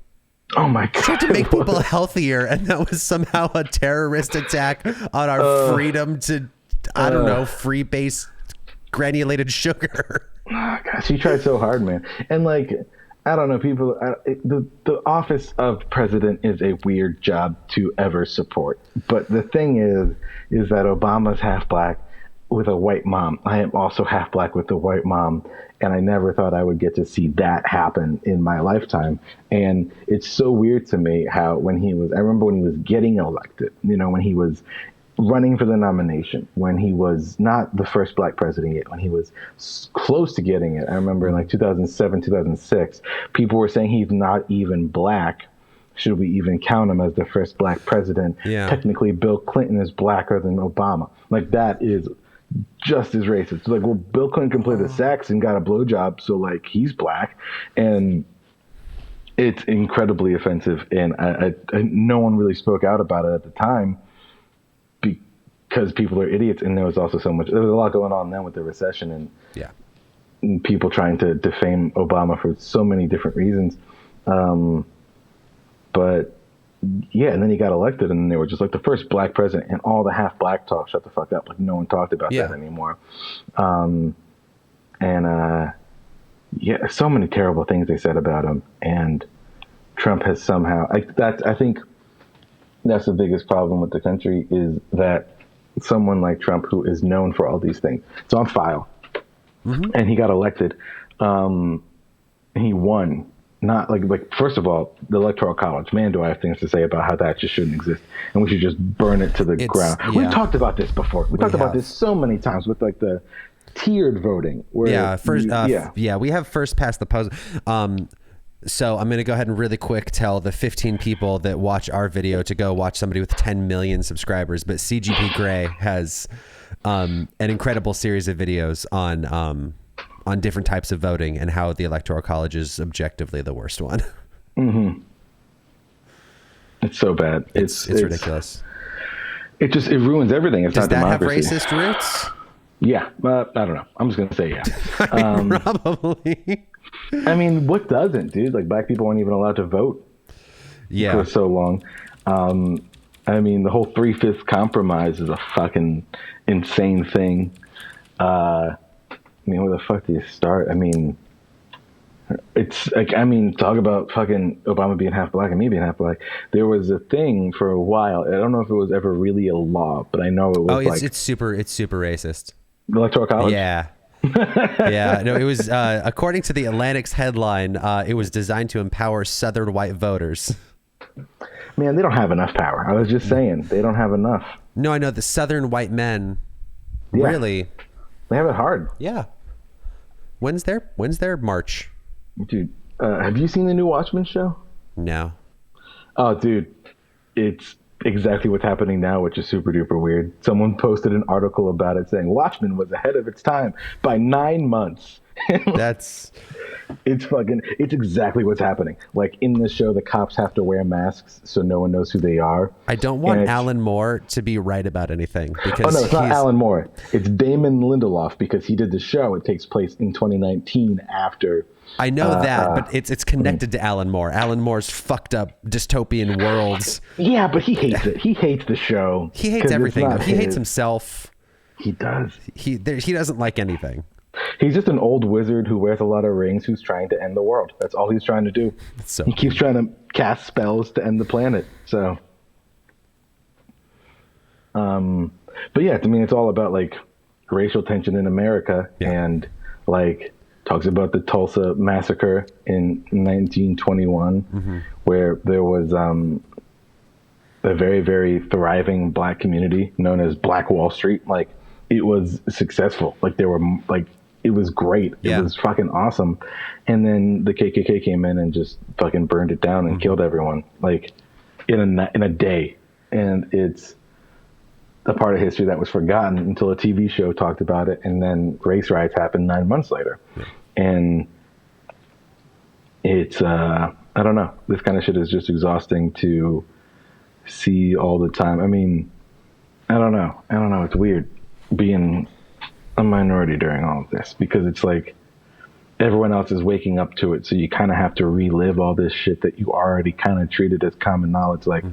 Oh my God. She tried to make people healthier, and that was somehow a terrorist attack on our freedom to, I don't know, free base granulated sugar. Oh, God, she tried so hard, man. And like, I don't know, people, the office of president is a weird job to ever support. But the thing is that Obama's half black with a white mom. I am also half black with a white mom. And I never thought I would get to see that happen in my lifetime. And it's so weird to me how I remember when he was getting elected, when he was running for the nomination, when he was not the first black president yet, when he was close to getting it. I remember in like 2007, 2006, people were saying he's not even black. Should we even count him as the first black president? Yeah. Technically, Bill Clinton is blacker than Obama. Like, that is just as racist. It's like, well, Bill Clinton can play the sax and got a blowjob, so like he's black. And it's incredibly offensive. And I no one really spoke out about it at the time, because people are idiots, and there was also there was a lot going on then with the recession and people trying to defame Obama for so many different reasons. But yeah, and then he got elected, and they were just like the first black president, and all the half black talk shut the fuck up. Like, no one talked about that anymore. So many terrible things they said about him, and Trump has somehow, I think that's the biggest problem with the country, is that someone like Trump, who is known for all these things, it's on file, and he got elected. He won. Not like first of all, the Electoral College. Man, do I have things to say about how that just shouldn't exist, and we should just burn it to the ground. Yeah. We've talked about this before. We talked about this so many times with like the tiered voting. Where we have first past the post. So I'm going to go ahead and really quick tell the 15 people that watch our video to go watch somebody with 10 million subscribers. But CGP Grey has an incredible series of videos on different types of voting and how the Electoral College is objectively the worst one. Mm-hmm. It's so bad. It's ridiculous. It ruins everything. It's Does not that democracy. have racist roots? Yeah, I don't know. I'm just going to say yeah. Probably. I mean, what doesn't, dude? Like, black people weren't even allowed to vote for so long. I mean, the whole 3/5 compromise is a fucking insane thing. I mean, where the fuck do you start? I mean, it's like, talk about fucking Obama being half black and me being half black. There was a thing for a while. I don't know if it was ever really a law, but I know it was it's super racist. The Electoral College? Yeah. Yeah, no, it was, according to the Atlantic's headline, it was designed to empower Southern white voters. Man, they don't have enough power. I was just saying, they don't have enough. No, I know the Southern white men, really. They have it hard. Yeah. When's their march? Dude, have you seen the new Watchmen show? No. Oh, dude, it's exactly what's happening now, which is super duper weird. Someone posted an article about it saying Watchmen was ahead of its time by 9 months. It's exactly what's happening. Like, in the show, the cops have to wear masks so no one knows who they are. I don't want Alan Moore to be right about anything, because it's not Alan Moore. It's Damon Lindelof, because he did the show. It takes place in 2019 after. I know that, but it's connected to Alan Moore. Alan Moore's fucked up dystopian worlds. Yeah, but he hates it. He hates the show. He hates everything. He hates himself. He does. He doesn't like anything. He's just an old wizard who wears a lot of rings who's trying to end the world. That's all he's trying to do. He keeps trying to cast spells to end the planet. So, but yeah, I mean, it's all about like racial tension in America, and like talks about the Tulsa massacre in 1921, where there was a very, very thriving black community known as Black Wall Street. Like, it was successful. Like, there were like, it was great. It was fucking awesome. And then the KKK came in and just fucking burned it down and killed everyone. Like, in a day, and it's a part of history that was forgotten until a TV show talked about it, and then race riots happened 9 months later, and it's I don't know. This kind of shit is just exhausting to see all the time. I mean, I don't know. It's weird being a minority during all of this, because it's like everyone else is waking up to it, so you kind of have to relive all this shit that you already kind of treated as common knowledge. Like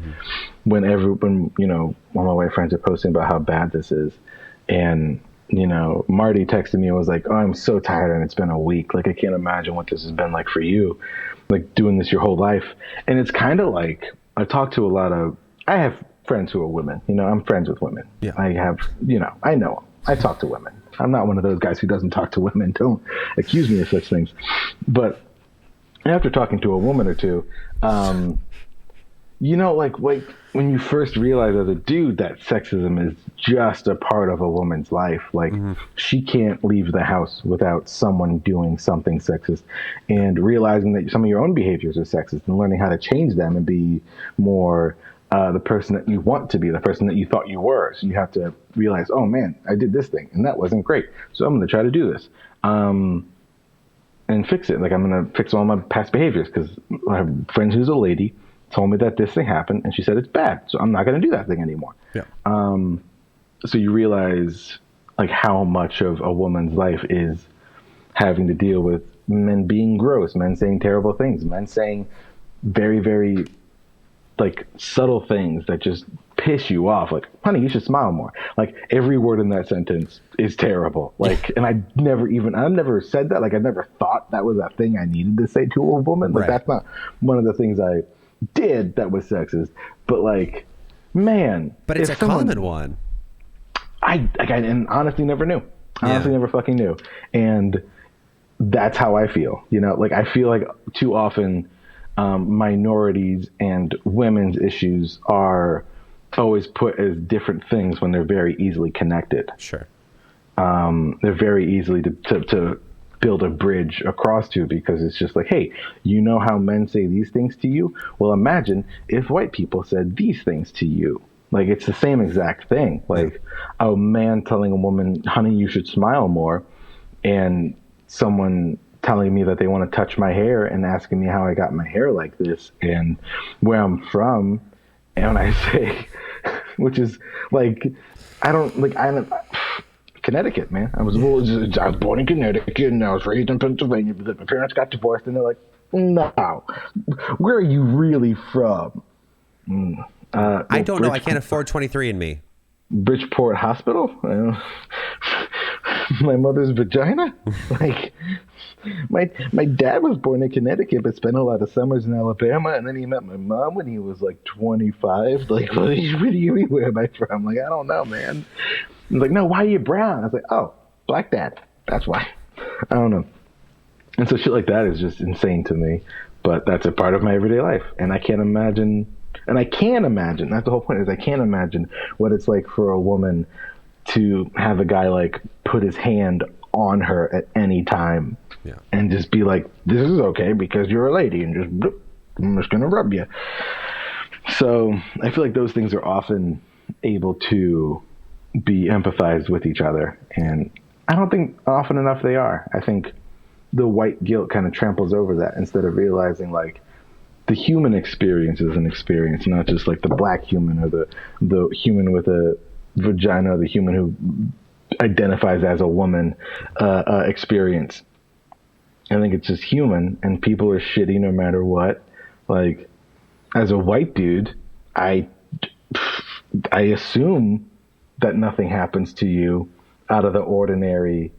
when you know, one of my white friends are posting about how bad this is, and you know, Marty texted me and was like, "Oh, I'm so tired, and it's been a week. Like, I can't imagine what this has been like for you, like doing this your whole life." And it's kind of like, I have friends who are women. You know, I'm friends with women. Yeah. I have, you know, I know 'em. I talk to women. I'm not one of those guys who doesn't talk to women. Don't accuse me of such things. But after talking to a woman or two, you know, like when you first realize as a dude that sexism is just a part of a woman's life, like she can't leave the house without someone doing something sexist, and realizing that some of your own behaviors are sexist and learning how to change them and be more the person that you want to be, the person that you thought you were. So you have to realize, oh man, I did this thing and that wasn't great, so I'm going to try to do this and fix it. Like, I'm going to fix all my past behaviors, because I have friends who's a lady told me that this thing happened and she said it's bad, so I'm not going to do that thing anymore. Yeah. So you realize like how much of a woman's life is having to deal with men being gross, men saying terrible things, men saying very, very like subtle things that just piss you off. Like, honey, you should smile more. Like, every word in that sentence is terrible. Like, and I've never said that. Like, I never thought that was a thing I needed to say to a woman. Like, that's not one of the things I did that was sexist. But like, man, but it's a common one. I honestly never knew. Honestly, never fucking knew. And that's how I feel. You know, like, I feel like too often minorities and women's issues are always put as different things when they're very easily connected. Sure. They're very easily to build a bridge across to, because it's just like, hey, you know how men say these things to you? Well, imagine if white people said these things to you. Like, it's the same exact thing. Like, a man telling a woman, honey, you should smile more, and someone telling me that they want to touch my hair and asking me how I got my hair like this and where I'm from. And I say, which is like, Connecticut, man. I was born in Connecticut and I was raised in Pennsylvania, but my parents got divorced, and they're like, no, where are you really from? I don't know. I can't afford 23andMe. Bridgeport Hospital? My mother's vagina? Like, my dad was born in Connecticut but spent a lot of summers in Alabama, and then he met my mom when he was like 25. Like, what do you mean, where am I from? Like, I don't know, man. He's like, no, why are you brown? I was like, oh, black dad. That's why. I don't know. And so shit like that is just insane to me, but that's a part of my everyday life, and I can't imagine. And I can imagine, that's the whole point, is I can't imagine what it's like for a woman to have a guy like put his hand on her at any time and just be like, this is okay because you're a lady, and just, bloop, I'm just going to rub you. So I feel like those things are often able to be empathized with each other. And I don't think often enough they are. I think the white guilt kind of tramples over that, instead of realizing like, the human experience is an experience, not just like the black human or the human with a vagina, the human who identifies as a woman experience. I think it's just human, and people are shitty no matter what. Like, as a white dude, I assume that nothing happens to you out of the ordinary.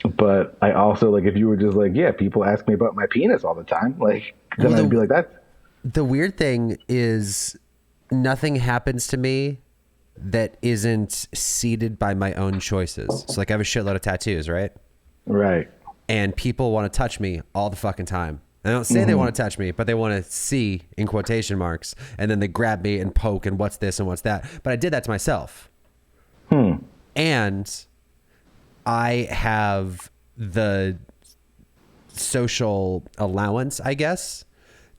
But I also, like, if you were just like, yeah, people ask me about my penis all the time, like, then I'd be like, that. The weird thing is, nothing happens to me that isn't seeded by my own choices. So, like, I have a shitload of tattoos, right? Right. And people want to touch me all the fucking time. They don't say they want to touch me, but they want to see, in quotation marks, and then they grab me and poke and what's this and what's that. But I did that to myself. And I have the social allowance, I guess,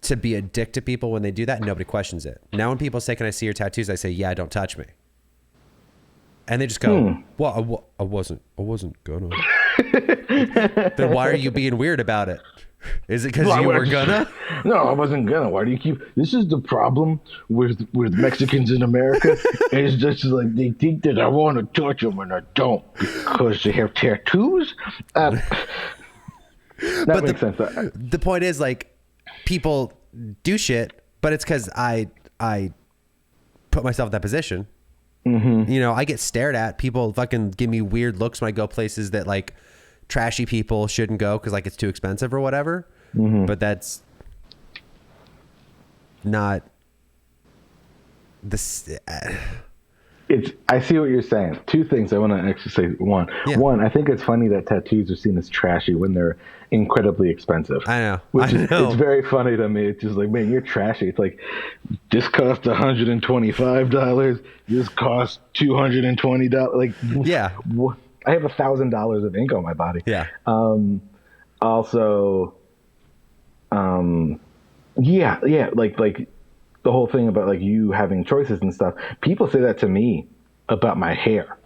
to be a dick to people when they do that, and nobody questions it. Now when people say, "Can I see your tattoos?" I say, "Yeah, don't touch me." And they just go, "Well, I wasn't gonna." Then why are you being weird about it? Is it because you were gonna? No, I wasn't gonna. Why do you keep? This is the problem with Mexicans in America. It's just like they think that I want to touch them and I don't because they have tattoos. That makes sense. The point is, like, people do shit, but it's because I put myself in that position. Mm-hmm. You know, I get stared at. People fucking give me weird looks when I go places that, like, trashy people shouldn't go because, like, it's too expensive or whatever. Mm-hmm. But that's not this. I see what you're saying. Two things I want to actually say. One, I think it's funny that tattoos are seen as trashy when they're incredibly expensive. I know. It's very funny to me. It's just like, man, you're trashy. It's like, this cost $125. This cost $220. Like, yeah. I have $1,000 of ink on my body. Yeah. Also, like the whole thing about, like, you having choices and stuff. People say that to me about my hair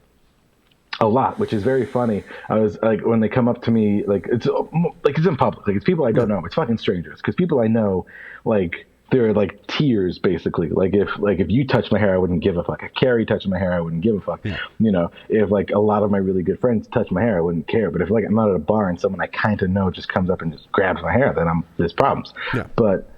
a lot, which is very funny. I was like, when they come up to me, like, it's in public, like, it's people I don't know. It's fucking strangers, because people I know, like, they're like tiers, basically. Like, if you touch my hair, I wouldn't give a fuck. If Carrie touched my hair, I wouldn't give a fuck. Yeah. You know, if, like, a lot of my really good friends touch my hair, I wouldn't care. But if, like, I'm not at a bar and someone I kind of know just comes up and just grabs my hair, then there's problems. Yeah. But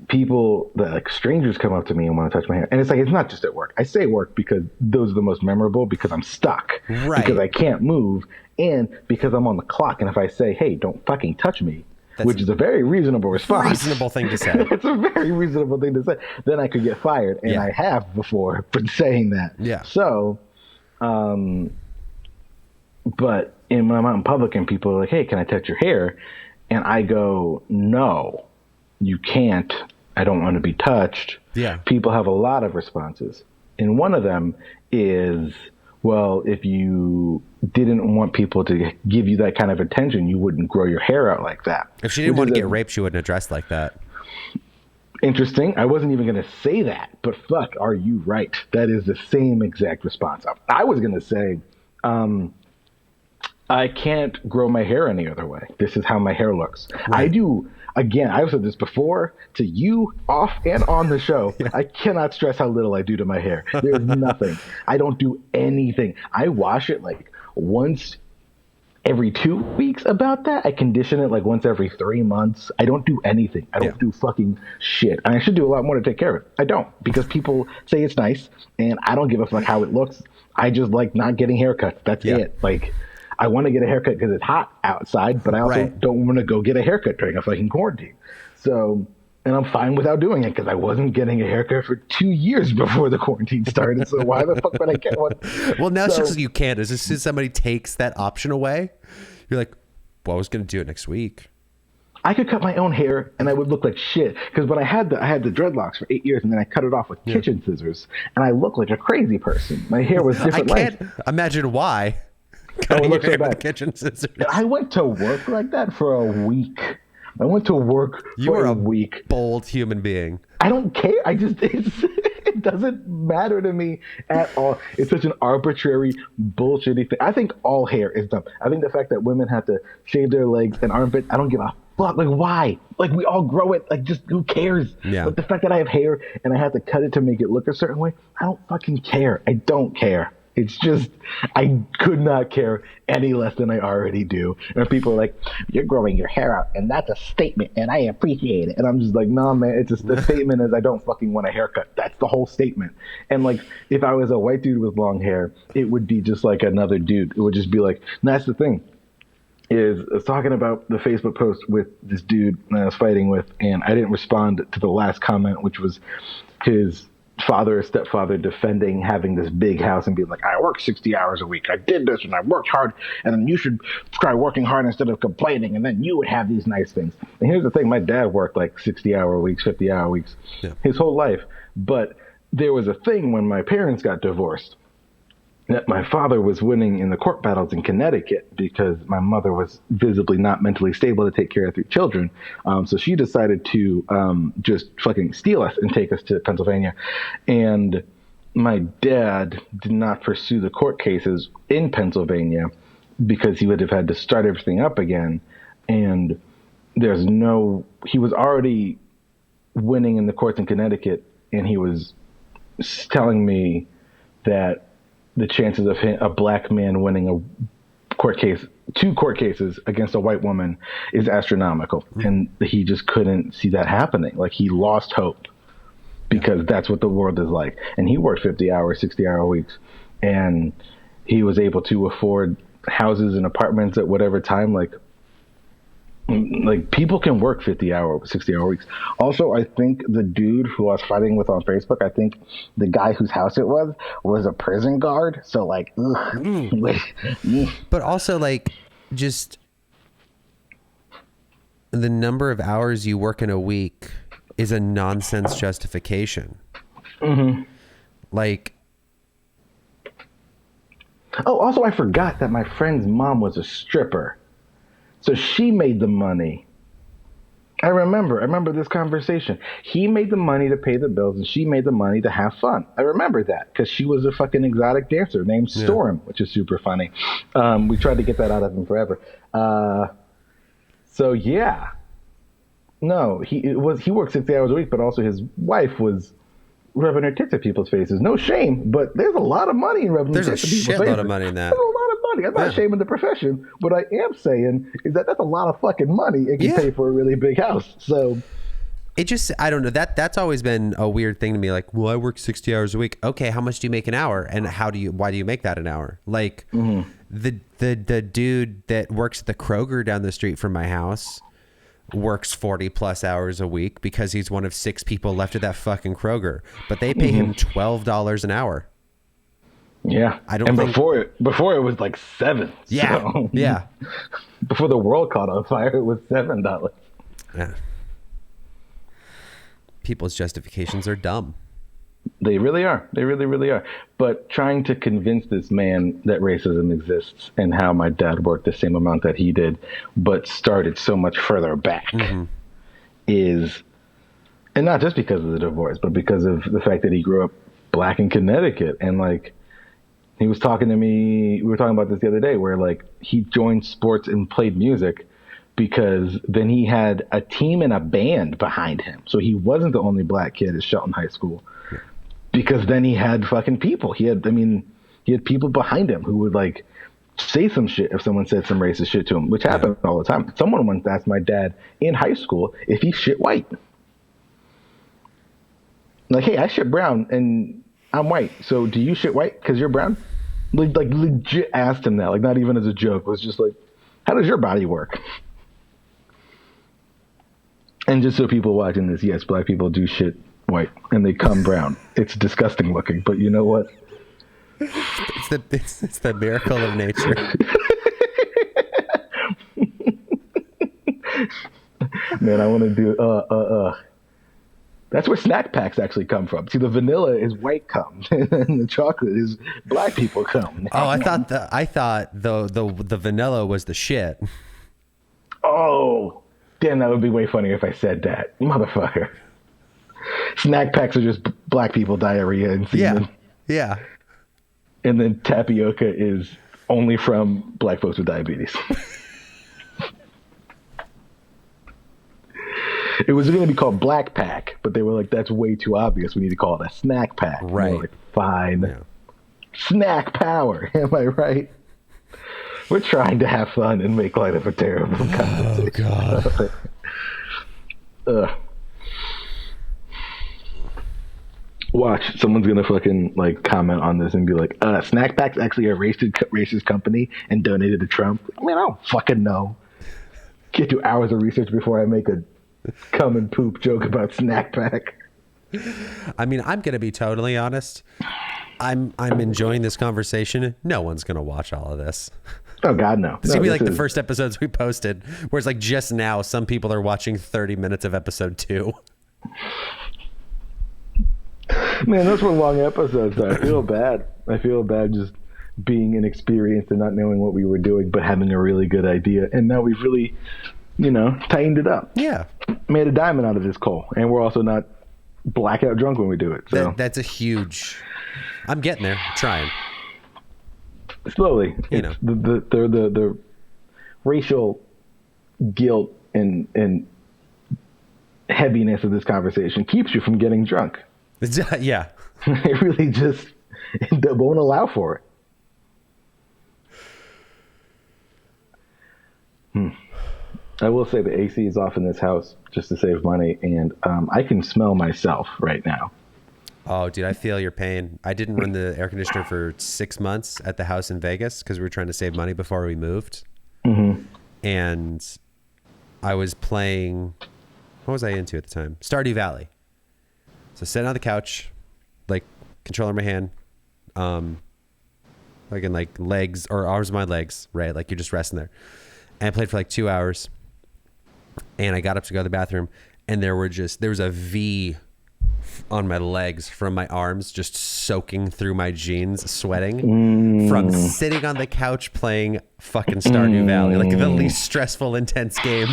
people that, like, strangers come up to me and want to touch my hair, and it's like, it's not just at work. I say work because those are the most memorable, because I'm stuck, right? Because I can't move, and because I'm on the clock. And if I say, "Hey, don't fucking touch me," which is a very reasonable response. Reasonable thing to say. It's a very reasonable thing to say. Then I could get fired, and I have before for saying that. Yeah. So, but when I'm out in public and people are like, "Hey, can I touch your hair?" and I go, "No, you can't. I don't want to be touched." Yeah. People have a lot of responses, and one of them is, well, if you didn't want people to give you that kind of attention, you wouldn't grow your hair out like that. If she didn't want to get raped, she wouldn't have dressed like that. Interesting. I wasn't even going to say that, but fuck, are you right? That is the same exact response. I was going to say, I can't grow my hair any other way. This is how my hair looks. Right. I do. Again, I've said this before to you off and on the show. Yeah. I cannot stress how little I do to my hair. There's nothing. I don't do anything. I wash it like once every 2 weeks. About that, I condition it like once every 3 months. I don't do anything. I don't do fucking shit. And I should do a lot more to take care of it. I don't, because people say it's nice, and I don't give a fuck how it looks. I just like not getting haircuts. That's it. Like, I want to get a haircut because it's hot outside, but I also don't want to go get a haircut during a fucking quarantine. So, and I'm fine without doing it because I wasn't getting a haircut for 2 years before the quarantine started. So why the fuck would I get one? Well, now it's just you can't. As soon as somebody takes that option away, you're like, well, I was going to do it next week. I could cut my own hair and I would look like shit. Because when I had the dreadlocks for 8 years, and then I cut it off with kitchen scissors, and I looked like a crazy person. My hair was different. I can't imagine why. Cutting your hair with kitchen scissors. I went to work like that for a week. I went to work for a week. Bold human being. I don't care. It doesn't matter to me at all. It's such an arbitrary, bullshitty thing. I think all hair is dumb. I think the fact that women have to shave their legs and armpits, I don't give a fuck. Like, why? Like, we all grow it. Like, just who cares? Yeah. But the fact that I have hair and I have to cut it to make it look a certain way, I don't fucking care. I don't care. It's just, I could not care any less than I already do. And people are like, "You're growing your hair out, and that's a statement, and I appreciate it." And I'm just like, nah, man, it's just, the statement is I don't fucking want a haircut. That's the whole statement. And, like, if I was a white dude with long hair, it would be just like another dude. It would just be like, and that's the thing, is I was talking about the Facebook post with this dude that I was fighting with, and I didn't respond to the last comment, which was his father or stepfather defending having this big house and being like, "I work 60 hours a week. I did this and I worked hard, and then you should try working hard instead of complaining, and then you would have these nice things." And here's the thing. My dad worked like 60-hour weeks, 50-hour weeks his whole life. But there was a thing when my parents got divorced that my father was winning in the court battles in Connecticut because my mother was visibly not mentally stable to take care of 3 children. So she decided to just fucking steal us and take us to Pennsylvania. And my dad did not pursue the court cases in Pennsylvania because he would have had to start everything up again. And he was already winning in the courts in Connecticut, and he was telling me that the chances of a black man winning a court case, 2 court cases against a white woman, is astronomical. And he just couldn't see that happening. Like, he lost hope because that's what the world is like. And he worked 50-hour, 60-hour weeks, and he was able to afford houses and apartments at whatever time. Like people can work 50-hour, 60-hour weeks. Also, I think the dude who I was fighting with on Facebook, I think the guy whose house it was a prison guard. So like, but also like just the number of hours you work in a week is a nonsense justification. Mm-hmm. Like, oh, also I forgot that my friend's mom was a stripper. So she made the money. I remember this conversation. He made the money to pay the bills, and she made the money to have fun. I remember that because she was a fucking exotic dancer named Storm, which is super funny. We tried to get that out of him forever. So yeah, no, he worked 60 hours a week, but also his wife was rubbing her tits at people's faces. No shame, but there's a lot of money in rubbing tits at people's faces. There's a shitload of money in that. There's a lot of money. I'm not shaming the profession. What I am saying is that that's a lot of fucking money and can pay for a really big house. So it just, I don't know, that's always been a weird thing to me. Like, well, I work 60 hours a week. Okay, how much do you make an hour? And why do you make that an hour? Like the dude that works at the Kroger down the street from my house works 40 plus hours a week because he's one of 6 people left at that fucking Kroger, but they pay him $12 an hour. Yeah. Before it was like 7. Yeah. So, yeah. Before the world caught on fire, it was $7. Yeah. People's justifications are dumb. They really are. They really, really are. But trying to convince this man that racism exists and how my dad worked the same amount that he did, but started so much further back is, and not just because of the divorce, but because of the fact that he grew up black in Connecticut. And like, he was talking to me, we were talking about this the other day, where like he joined sports and played music because then he had a team and a band behind him. So he wasn't the only black kid at Shelton High School. Because then he had fucking people. He had people behind him who would like say some shit if someone said some racist shit to him, which happened all the time. Someone once asked my dad in high school if he shit white. Like, hey, I shit brown and I'm white. So do you shit white because you're brown? Like legit asked him that. Like, not even as a joke. It was just like, how does your body work? And just so people watching this, yes, black people do shit white and they come brown. It's disgusting looking, but you know what? It's the miracle of nature. Man, I want to do that's where snack packs actually come from. See, the vanilla is white cum and the chocolate is black people cum. Oh, I thought the vanilla was the shit. Oh, damn, that would be way funnier if I said that. Motherfucker. Snack packs are just black people diarrhea and semen. Yeah. And then tapioca is only from black folks with diabetes. It was going to be called Black Pack, but they were like, that's way too obvious. We need to call it a snack pack. Right. Like, fine. Yeah. Snack power. Am I right? We're trying to have fun and make light of a terrible conversation. Oh, God. Watch, someone's gonna fucking like comment on this and be like, Snack Pack's actually a racist company and donated to Trump. I mean, I don't fucking know. Can't do hours of research before I make a cum and poop joke about Snack Pack. I mean, I'm gonna be totally honest. I'm enjoying this conversation. No one's gonna watch all of this. Oh God, no. It's gonna be like the first episodes we posted, where it's like just now some people are watching 30 minutes of episode 2. Man, those were long episodes. I feel bad. Just being inexperienced and not knowing what we were doing, but having a really good idea. And now we've really, tightened it up. Yeah. Made a diamond out of this coal. And we're also not blackout drunk when we do it. So That's a huge... I'm getting there. Trying. slowly, the racial guilt and heaviness of this conversation keeps you from getting drunk. Yeah. It really just won't allow for it. I will say the AC is off in this house just to save money, and I can smell myself right now. Oh, dude, I feel your pain. I didn't run the air conditioner for 6 months at the house in Vegas because we were trying to save money before we moved. Mm-hmm. And I was playing, what was I into at the time? Stardew Valley. So sitting on the couch, like controller in my hand, like in like legs or arms of my legs, right? Like you're just resting there. And I played for like 2 hours. And I got up to go to the bathroom, and there was a V on my legs from my arms, just soaking through my jeans, sweating from sitting on the couch playing fucking Stardew Valley, like the least stressful, intense game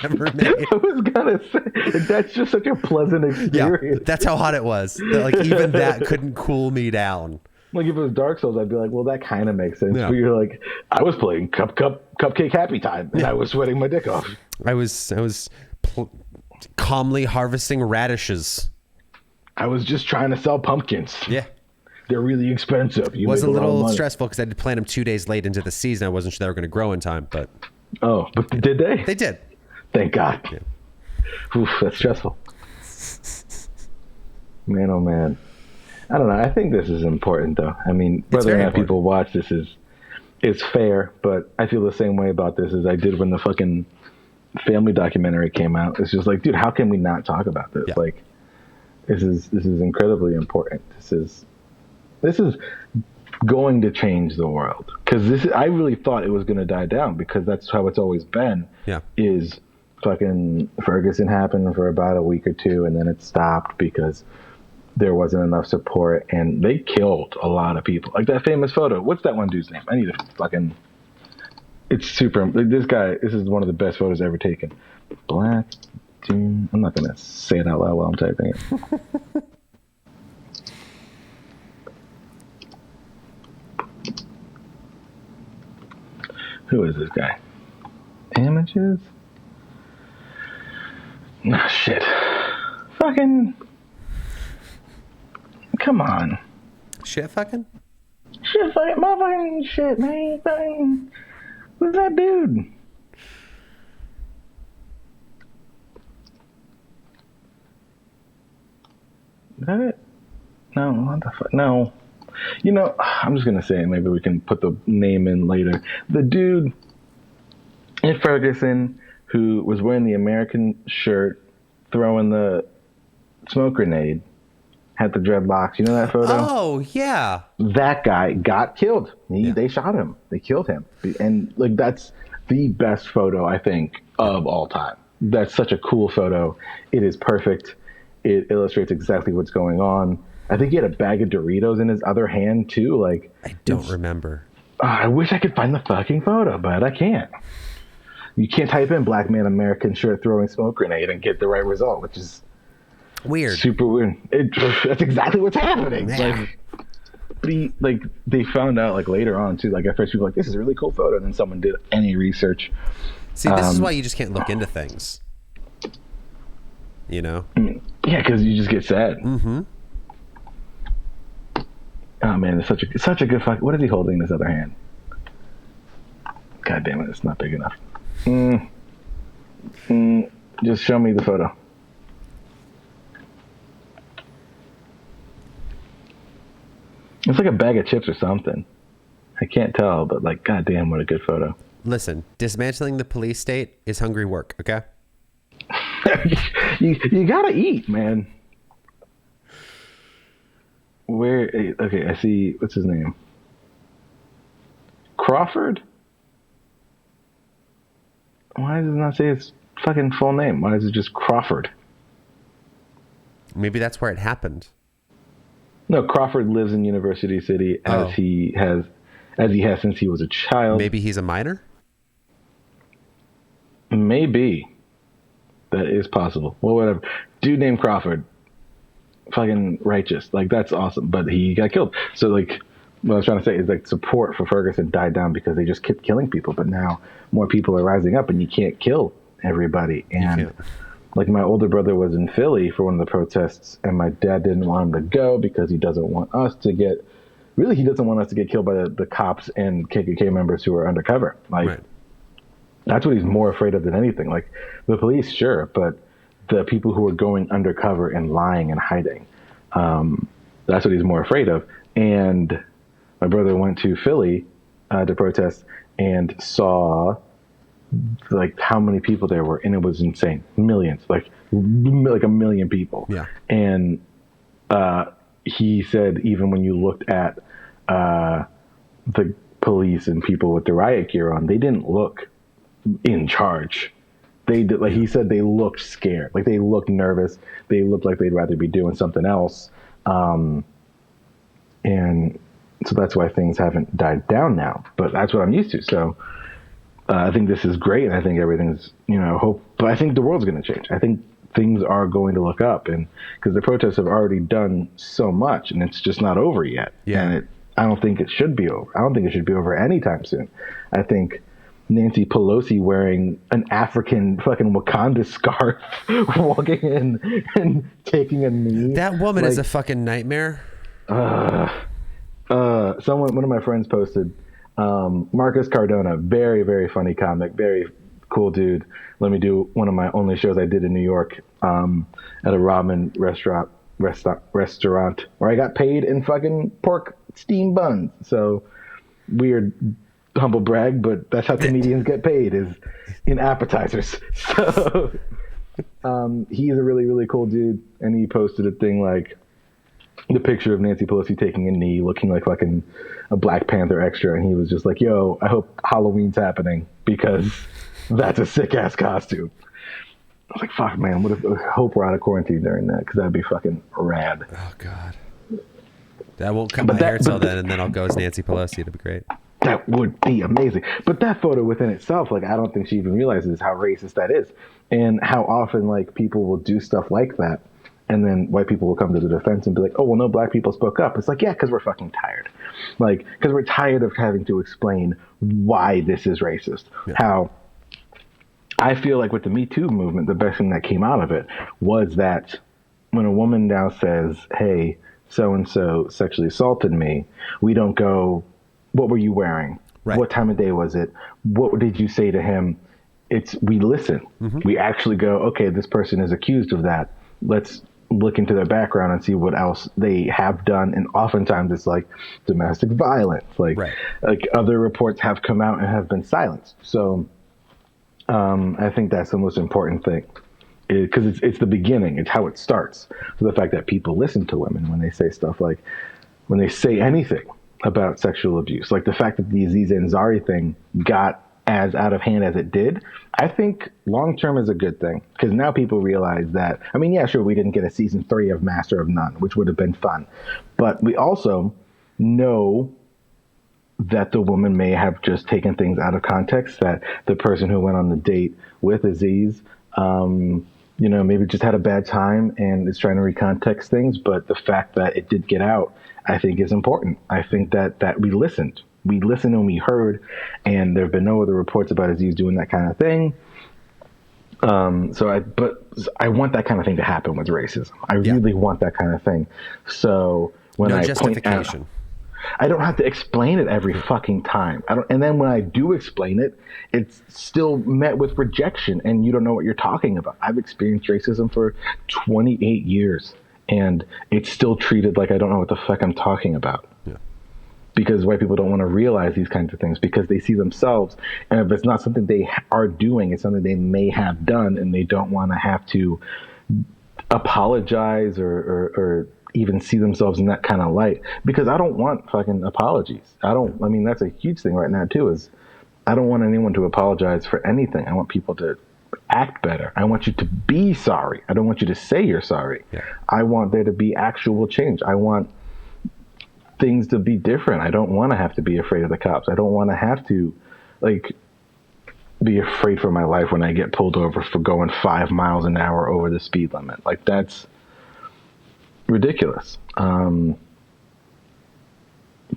ever made. I was gonna say, that's just such a pleasant experience. Yeah, that's how hot it was. Like even that couldn't cool me down. Like if it was Dark Souls, I'd be like, well, that kind of makes sense. Yeah. But you're like, I was playing Cupcake Happy Time, and I was sweating my dick off. I was calmly harvesting radishes. I was just trying to sell pumpkins. Yeah. They're really expensive. It was a little stressful because I had to plant them 2 days late into the season. I wasn't sure they were going to grow in time, but... Oh, but did they? They did. Thank God. Yeah. Oof, that's stressful. Man, oh man. I don't know. I think this is important, though. I mean, whether or not people watch this is fair, but I feel the same way about this as I did when the fucking family documentary came out. It's just like, dude, how can we not talk about this? Yeah. Like, this is incredibly important. This is going to change the world, because I really thought it was going to die down, because that's how it's always been. Yeah. Is fucking Ferguson happened for about a week or two, and then it stopped because there wasn't enough support, and they killed a lot of people. Like that famous photo. What's that one dude's name? I need to fucking... It's super... This is one of the best photos ever taken. Black dude... I'm not going to say it out loud while I'm typing it. Who is this guy? Images? Nah, shit. Fucking... Come on. Shit fucking? Shit fucking motherfucking shit, man. Fucking... Who's that dude? Is that it? No, what the fuck? No. You know, I'm just going to say it. Maybe we can put the name in later. The dude in Ferguson who was wearing the American shirt, throwing the smoke grenade, had the dreadlocks. You know that photo? Oh, yeah. That guy got killed. They shot him. They killed him. And like that's the best photo, I think, of all time. That's such a cool photo. It is perfect. It illustrates exactly what's going on. I think he had a bag of Doritos in his other hand too. Like, I don't remember. I wish I could find the fucking photo, but I can't. You can't type in black man American shirt throwing smoke grenade and get the right result, which is weird. Super weird. That's exactly what's happening. Like, they found out like later on too. Like at first, people were like, "This is a really cool photo," and then someone did any research. See, this is why you just can't look into things. You know? Yeah, because you just get sad. Mm-hmm. Oh man, it's such a good fuck. What is he holding in his other hand? God damn it, it's not big enough. Just show me the photo. It's like a bag of chips or something. I can't tell, but like, god damn, what a good photo. Listen, dismantling the police state is hungry work, okay? you gotta eat, man. Okay, I see, what's his name? Crawford? Why does it not say his fucking full name? Why is it just Crawford? Maybe that's where it happened. No, Crawford lives in University City as as he has since he was a child. Maybe he's a minor? Maybe. That is possible. Well, whatever. Dude named Crawford. Fucking righteous. Like, that's awesome. But he got killed. So, like, what I was trying to say is, like, support for Ferguson died down because they just kept killing people. But now more people are rising up and you can't kill everybody. And, like, my older brother was in Philly for one of the protests and my dad didn't want him to go because he doesn't want us to get, really, he doesn't want us to get killed by the cops and KKK members who are undercover. Like, Right. That's what he's more afraid of than anything. Like, the police, sure, but the people who are going undercover and lying and hiding, that's what he's more afraid of. And my brother went to Philly to protest and saw, like, how many people there were, and it was insane. Millions, like a million people. Yeah. And he said even when you looked at the police and people with the riot gear on, they didn't look in charge. They did, like he said, they looked scared. Like, they looked nervous. They looked like they'd rather be doing something else. And so that's why things haven't died down now. But that's what I'm used to. So I think this is great. And I think everything's, hope. But I think the world's going to change. I think things are going to look up. And because the protests have already done so much and it's just not over yet. Yeah. And I don't think it should be over. I don't think it should be over anytime soon. I think Nancy Pelosi wearing an African fucking Wakanda scarf, walking in and taking a knee. That woman is a fucking nightmare. One of my friends posted, Marcus Cardona, very, very funny comic, very cool dude. Let me do one of my only shows I did in New York, at a ramen restaurant where I got paid in fucking pork steam buns. So weird, humble brag, but that's how comedians get paid, is in appetizers. So he's a really, really cool dude, and he posted a thing like the picture of Nancy Pelosi taking a knee, looking like fucking a Black Panther extra, and he was just like, yo, I hope Halloween's happening because that's a sick ass costume. I was like, fuck, man, I hope we're out of quarantine during that, because that'd be fucking rad. Oh god, I won't cut my hair till then, and then I'll go as Nancy Pelosi. It'll be great. That would be amazing. But that photo within itself, like, I don't think she even realizes how racist that is, and how often, like, people will do stuff like that, and then white people will come to the defense and be like, oh, well, no, black people spoke up. It's like, yeah, because we're fucking tired. Like, because we're tired of having to explain why this is racist. Yeah. How I feel like with the Me Too movement, the best thing that came out of it was that when a woman now says, hey, so-and-so sexually assaulted me, we don't go, what were you wearing? Right. What time of day was it? What did you say to him? We listen. Mm-hmm. We actually go, okay, this person is accused of that. Let's look into their background and see what else they have done. And oftentimes it's like domestic violence. Like other reports have come out and have been silenced. So I think that's the most important thing, because it's the beginning. It's how it starts. So the fact that people listen to women when they say stuff like, when they say anything about sexual abuse, like the fact that the Aziz Ansari thing got as out of hand as it did, I think long term is a good thing, because now people realize that, I mean, yeah, sure, we didn't get a season 3 of Master of None, which would have been fun, but we also know that the woman may have just taken things out of context, that the person who went on the date with Aziz, maybe just had a bad time and is trying to recontext things. But the fact that it did get out, I think, is important. I think that we listened. We listened and we heard, and there have been no other reports about Aziz doing that kind of thing. But I want that kind of thing to happen with racism. I really want that kind of thing. So when no I justification. point out, I don't have to explain it every fucking time. And then when I do explain it, it's still met with rejection, and you don't know what you're talking about. I've experienced racism for 28 years, and it's still treated like I don't know what the fuck I'm talking about. Yeah. Because white people don't want to realize these kinds of things, because they see themselves, and if it's not something they are doing, it's something they may have done, and they don't want to have to apologize or even see themselves in that kind of light, because I don't want fucking apologies. That's a huge thing right now too, is I don't want anyone to apologize for anything. I want people to act better. I want you to be sorry. I don't want you to say you're sorry. Yeah. I want there to be actual change. I want things to be different. I don't want to have to be afraid of the cops. I don't want to have to, like, be afraid for my life when I get pulled over for going 5 miles an hour over the speed limit. Like, that's ridiculous.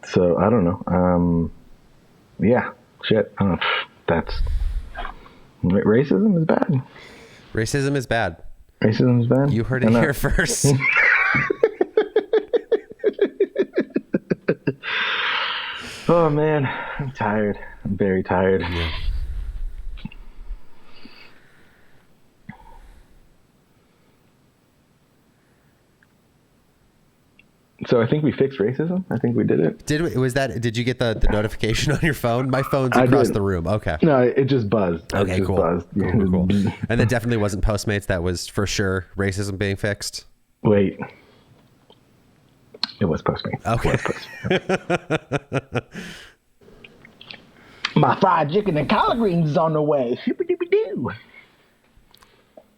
So I don't know. Yeah, shit. That's racism is bad. Racism is bad. Racism is bad. You heard it here first. Oh man, I'm tired. I'm very tired. Yeah. So I think we fixed racism. I think we did it. Did you get the notification on your phone? My phone's across the room. Okay. No, it just buzzed. Okay, cool. Buzzed. Cool. And that definitely wasn't Postmates. That was for sure racism being fixed. Wait. It was Postmates. Okay. My fried chicken and collard greens is on the way. Shippity-doo.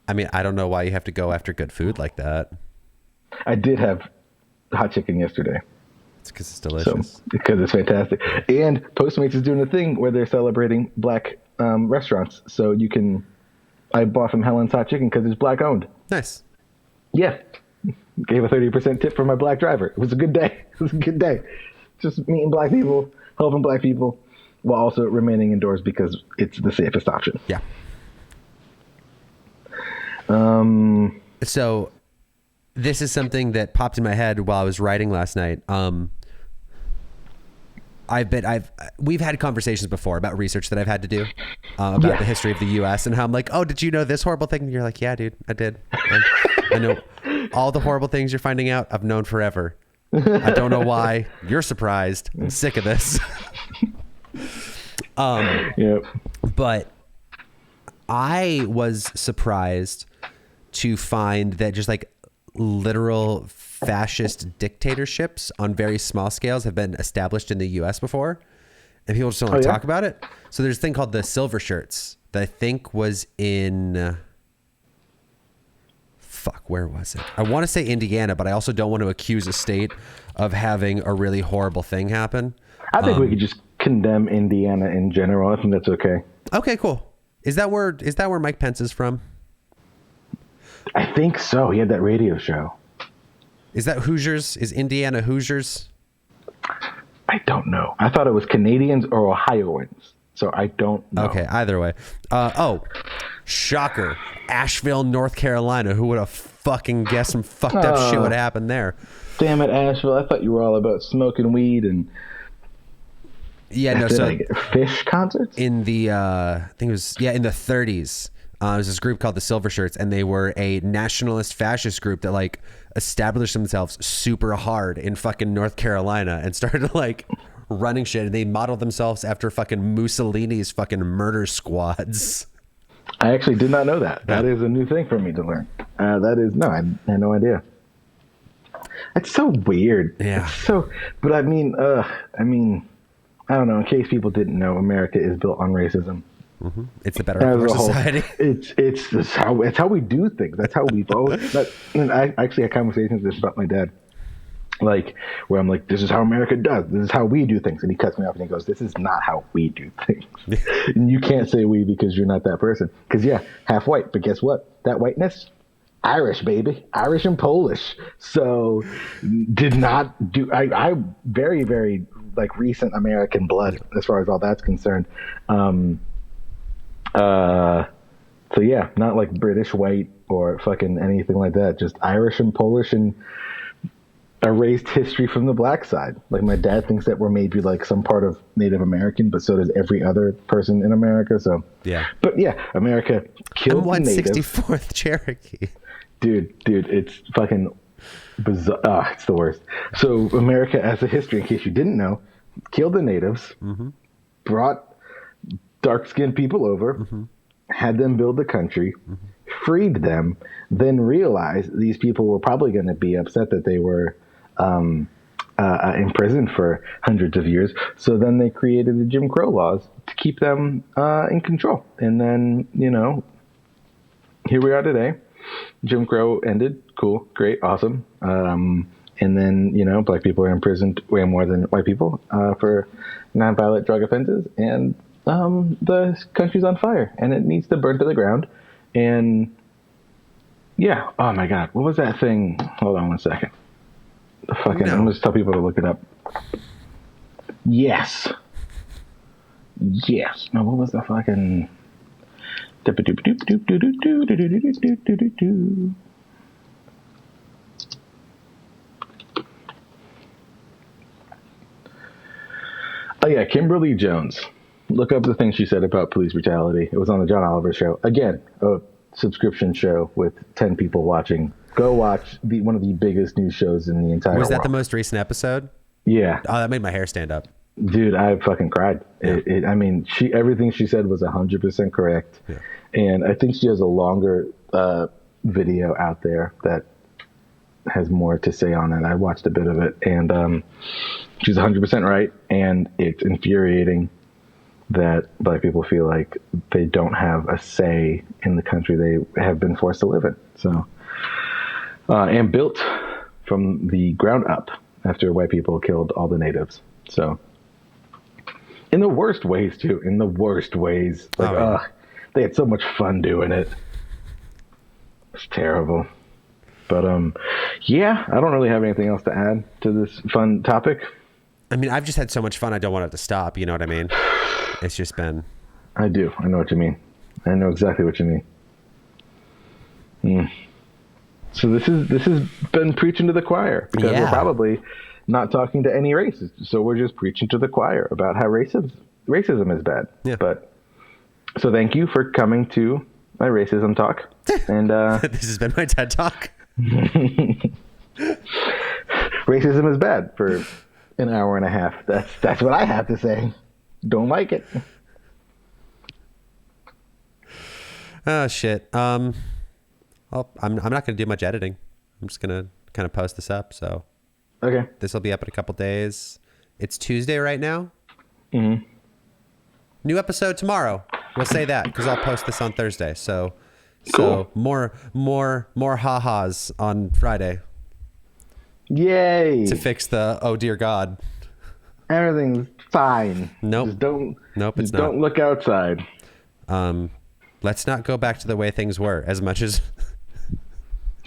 I mean, I don't know why you have to go after good food like that. I did have hot chicken yesterday. It's because it's delicious. So, because it's fantastic. And Postmates is doing a thing where they're celebrating black restaurants. So I bought from Helen's Hot Chicken because it's black owned. Nice. Yeah. Gave a 30% tip for my black driver. It was a good day. It was a good day. Just meeting black people, helping black people, while also remaining indoors because it's the safest option. Yeah. So this is something that popped in my head while I was writing last night. We've had conversations before about research that I've had to do about the history of the U.S. and how I'm like, oh, did you know this horrible thing? And you're like, yeah, dude, I did. I know all the horrible things you're finding out. I've known forever. I don't know why you're surprised. I'm sick of this. Yep. But I was surprised to find that just like literal fascist dictatorships on very small scales have been established in the U.S. before, and people just don't talk about it. So there's a thing called the Silver Shirts that I think was in where was it? I want to say Indiana, but I also don't want to accuse a state of having a really horrible thing happen. I think we could just condemn Indiana in general. I think that's okay. Okay, cool. Is that where Mike Pence is from? I think so. He had that radio show. Is that Hoosiers? Is Indiana Hoosiers? I don't know. I thought it was Canadians or Ohioans. So I don't know. Okay, either way. Shocker. Asheville, North Carolina. Who would have fucking guessed some fucked up shit would happen there? Damn it, Asheville. I thought you were all about smoking weed and fish concerts? In the I think it was in the 30s. There was this group called the Silver Shirts, and they were a nationalist fascist group that like established themselves super hard in fucking North Carolina and started like running shit. And they modeled themselves after fucking Mussolini's fucking murder squads. I actually did not know that. That is a new thing for me to learn. I had no idea. It's so weird. Yeah. But I mean, I don't know. In case people didn't know, America is built on racism. Mm-hmm. It's the better of our society. It's how we do things. That's how we've always. And I actually had conversations with this about my dad, like where I'm like, "This is how America does. This is how we do things," and he cuts me off and he goes, "This is not how we do things." And you can't say we because you're not that person. Because half white, but guess what? That whiteness, Irish, baby, Irish and Polish. So did not do. I very, very like recent American blood as far as all that's concerned. So yeah, not like British white or fucking anything like that. Just Irish and Polish and erased history from the black side. Like my dad thinks that we're maybe like some part of Native American, but so does every other person in America. So yeah, but yeah, America killed the natives. 1/64th Cherokee. Dude, it's fucking bizarre. It's the worst. So America, as a history, in case you didn't know, killed the natives, brought dark-skinned people over, had them build the country, freed them, then realized these people were probably going to be upset that they were imprisoned for hundreds of years. So then they created the Jim Crow laws to keep them in control. And then, here we are today. Jim Crow ended. Cool. Great. Awesome. And then, black people are imprisoned way more than white people for nonviolent drug offenses. And the country's on fire and it needs to burn to the ground. And yeah, oh my God, what was that thing? Hold on 1 second. I'm going to tell people to look it up. Yes. No, what was the fucking... Oh yeah, Kimberly Jones. Look up the thing she said about police brutality. It was on the John Oliver show. Again, a subscription show with 10 people watching. Go watch one of the biggest news shows in the entire world. Was that the most recent episode? Yeah. Oh, that made my hair stand up. Dude, I fucking cried. Yeah. Everything she said was 100% correct. Yeah. And I think she has a longer video out there that has more to say on it. I watched a bit of it, and she's 100% right. And it's infuriating that black people feel like they don't have a say in the country they have been forced to live in. So, and built from the ground up after white people killed all the natives. So, in the worst ways too. In the worst ways. Like, they had so much fun doing it. It's terrible. But yeah, I don't really have anything else to add to this fun topic. I mean, I've just had so much fun. I don't want it to stop. You know what I mean? It's just been. I do. I know what you mean. I know exactly what you mean. So this has been preaching to the choir because we're probably not talking to any racists. So we're just preaching to the choir about how racism is bad. Yeah. But so thank you for coming to my racism talk. And this has been my TED Talk. Racism is bad for an hour and a half. That's what I have to say. Don't like it. Oh shit. I'm not going to do much editing. I'm just going to kind of post this up. So okay, this will be up in a couple days. It's Tuesday right now. Mm-hmm. New episode tomorrow. We'll say that because I'll post this on Thursday. So more ha-has on Friday. Yay! To fix the oh dear God. Everything's fine. Nope. Just don't. Nope. It's not. Don't look outside. Let's not go back to the way things were as much as.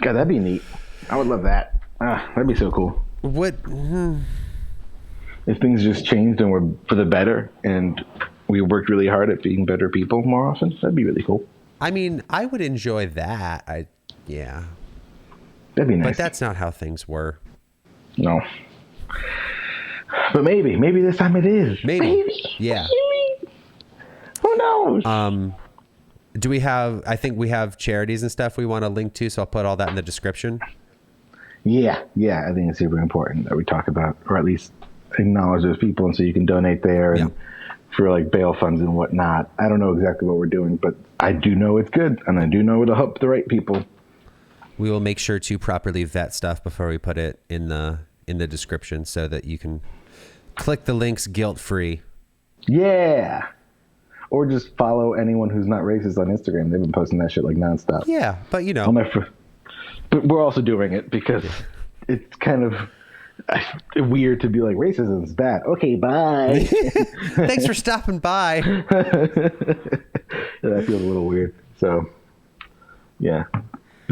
God, that'd be neat. I would love that. That'd be so cool. What? If things just changed and were for the better, and we worked really hard at being better people more often, that'd be really cool. I mean, I would enjoy that. Yeah. That'd be nice. But that's not how things were. No. But maybe this time it is. Maybe. Yeah. Maybe. Who knows? I think we have charities and stuff we want to link to, so I'll put all that in the description. Yeah. I think it's super important that we talk about, or at least acknowledge those people, and so you can donate there and for like bail funds and whatnot. I don't know exactly what we're doing, but I do know it's good, and I do know it'll help the right people. We will make sure to properly vet stuff before we put it in the description so that you can click the links guilt-free. Yeah. Or just follow anyone who's not racist on Instagram. They've been posting that shit like nonstop. Yeah, but you know. But we're also doing it because it's kind of weird to be like, racism is bad. Okay, bye. Thanks for stopping by. Yeah, that feels a little weird. So, yeah.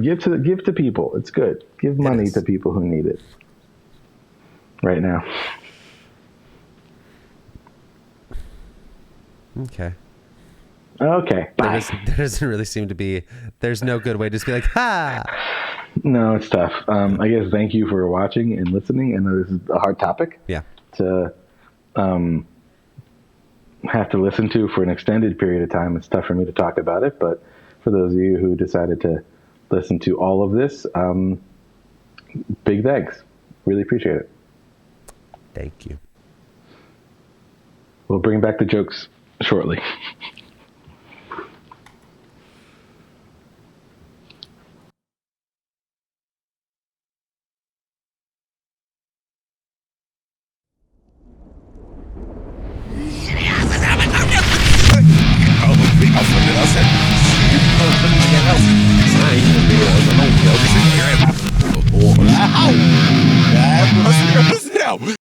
Give to people. It's good. Give money to people who need it right now. Okay. Bye. There doesn't really seem to be. There's no good way to just be like, ha. No, it's tough. I guess thank you for watching and listening. I know this is a hard topic. Yeah. To have to listen to for an extended period of time. It's tough for me to talk about it, but for those of you who decided to listen to all of this, big thanks. Really appreciate it. Thank you. We'll bring back the jokes shortly. Wow! now.